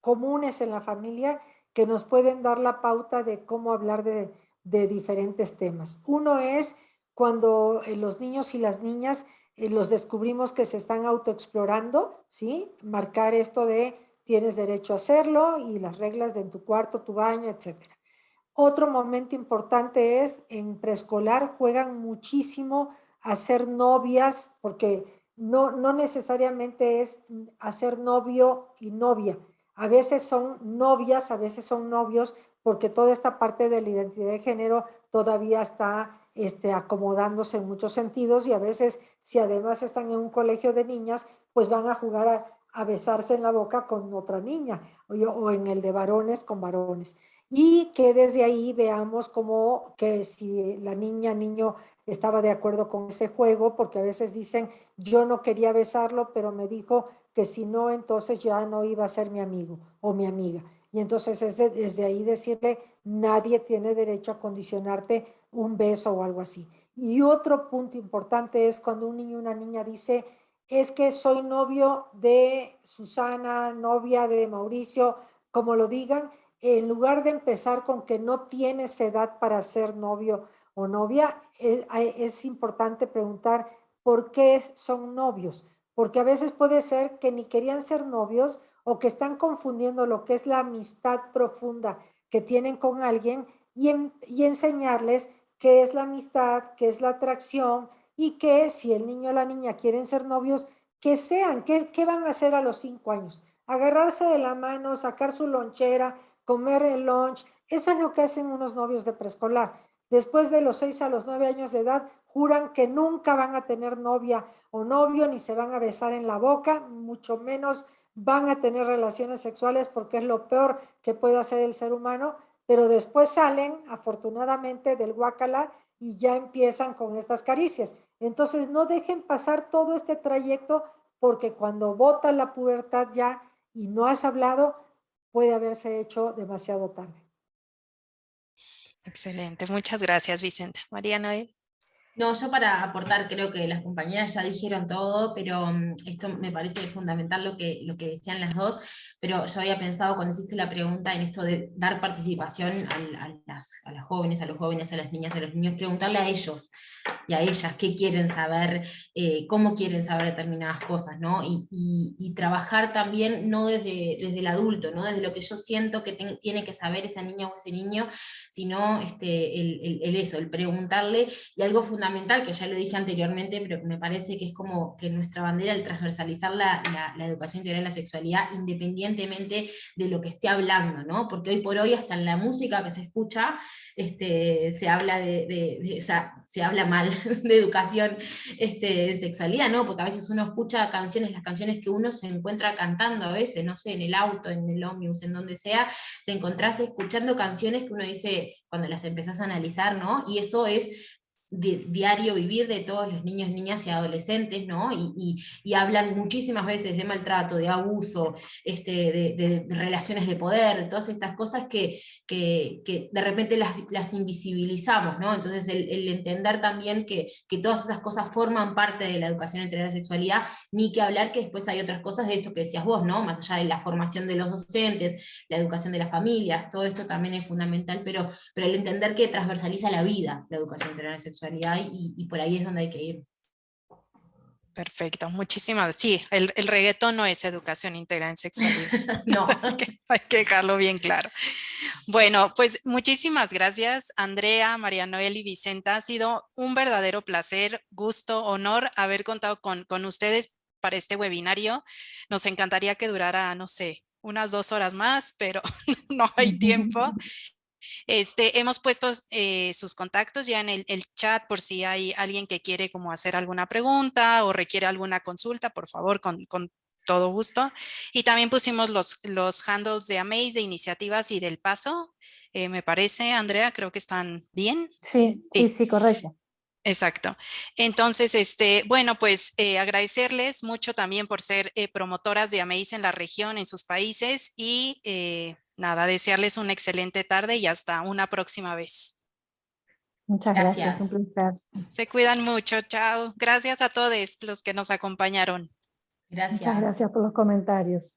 comunes en la familia que nos pueden dar la pauta de cómo hablar de diferentes temas. Uno es cuando los niños y las niñas los descubrimos que se están autoexplorando, ¿sí? Marcar esto de tienes derecho a hacerlo y las reglas de en tu cuarto, tu baño, etcétera. Otro momento importante es en preescolar juegan muchísimo a ser novias, porque no necesariamente es hacer novio y novia. A veces son novias, a veces son novios, porque toda esta parte de la identidad de género todavía está acomodándose en muchos sentidos y a veces, si además están en un colegio de niñas, pues van a jugar a besarse en la boca con otra niña o en el de varones con varones. Y que desde ahí veamos como que si la niña, niño estaba de acuerdo con ese juego, porque a veces dicen, yo no quería besarlo, pero me dijo que si no, entonces ya no iba a ser mi amigo o mi amiga. Y entonces es desde ahí decirle, nadie tiene derecho a condicionarte un beso o algo así. Y otro punto importante es cuando un niño o una niña dice, es que soy novio de Susana, novia de Mauricio, como lo digan, en lugar de empezar con que no tienes edad para ser novio o novia, es importante preguntar por qué son novios, porque a veces puede ser que ni querían ser novios o que están confundiendo lo que es la amistad profunda que tienen con alguien y enseñarles qué es la amistad, qué es la atracción y que si el niño o la niña quieren ser novios, que sean, ¿qué van a hacer a los 5 años? Agarrarse de la mano, sacar su lonchera, comer el lunch. Eso es lo que hacen unos novios de preescolar. Después de los 6 a los 9 años de edad, juran que nunca van a tener novia o novio, ni se van a besar en la boca, mucho menos van a tener relaciones sexuales porque es lo peor que puede hacer el ser humano, pero después salen, afortunadamente, del guácala y ya empiezan con estas caricias. Entonces, no dejen pasar todo este trayecto porque cuando bota la pubertad ya y no has hablado, puede haberse hecho demasiado tarde. Excelente, muchas gracias, Vicenta. María Noel. No, yo para aportar, creo que las compañeras ya dijeron todo, pero esto me parece fundamental lo que decían las dos, pero yo había pensado cuando hiciste la pregunta en esto de dar participación a las jóvenes, a los jóvenes, a las niñas, a los niños, preguntarle a ellos y a ellas qué quieren saber, cómo quieren saber determinadas cosas, ¿no? Y trabajar también no desde el adulto, ¿no? Desde lo que yo siento que tiene que saber esa niña o ese niño, sino el preguntarle, y algo fundamental, que ya lo dije anteriormente, pero que me parece que es como que nuestra bandera, el transversalizar la educación integral en la sexualidad, independientemente de lo que esté hablando, ¿no? Porque hoy por hoy, hasta en la música que se escucha, se habla se habla mal de educación en sexualidad, ¿no? Porque a veces uno escucha las canciones que uno se encuentra cantando a veces, no sé, en el auto, en el ómnibus, en donde sea, te encontrás escuchando canciones que uno dice, cuando las empezás a analizar, ¿no? Y eso es diario vivir de todos los niños, niñas y adolescentes, ¿no? Y hablan muchísimas veces de maltrato, de abuso, de relaciones de poder, de todas estas cosas que de repente las invisibilizamos, ¿no? Entonces el entender también que todas esas cosas forman parte de la educación integral de la sexualidad, ni que hablar que después hay otras cosas de esto que decías vos, ¿no? Más allá de la formación de los docentes, la educación de las familias, todo esto también es fundamental, pero el entender que transversaliza la vida, la educación integral de la sexualidad, y por ahí es donde hay que ir. Perfecto, muchísimas. Sí, el reggaetón no es educación integral en sexualidad. No. Hay que dejarlo bien claro. Bueno, pues muchísimas gracias, Andrea, María Noel y Vicenta. Ha sido un verdadero placer, gusto, honor haber contado con ustedes para este webinario. Nos encantaría que durara, no sé, unas 2 horas más, pero no hay tiempo. Hemos puesto sus contactos ya en el chat por si hay alguien que quiere como hacer alguna pregunta o requiere alguna consulta, por favor, con todo gusto. Y también pusimos los handles de Amaze, de iniciativas y del paso. Me parece, Andrea, creo que están bien. Sí, correcto. Exacto. Entonces, bueno, pues agradecerles mucho también por ser promotoras de Amaze en la región, en sus países, y nada, desearles una excelente tarde y hasta una próxima vez. Muchas gracias, un placer. Se cuidan mucho, chao. Gracias a todos los que nos acompañaron. Gracias. Muchas gracias por los comentarios.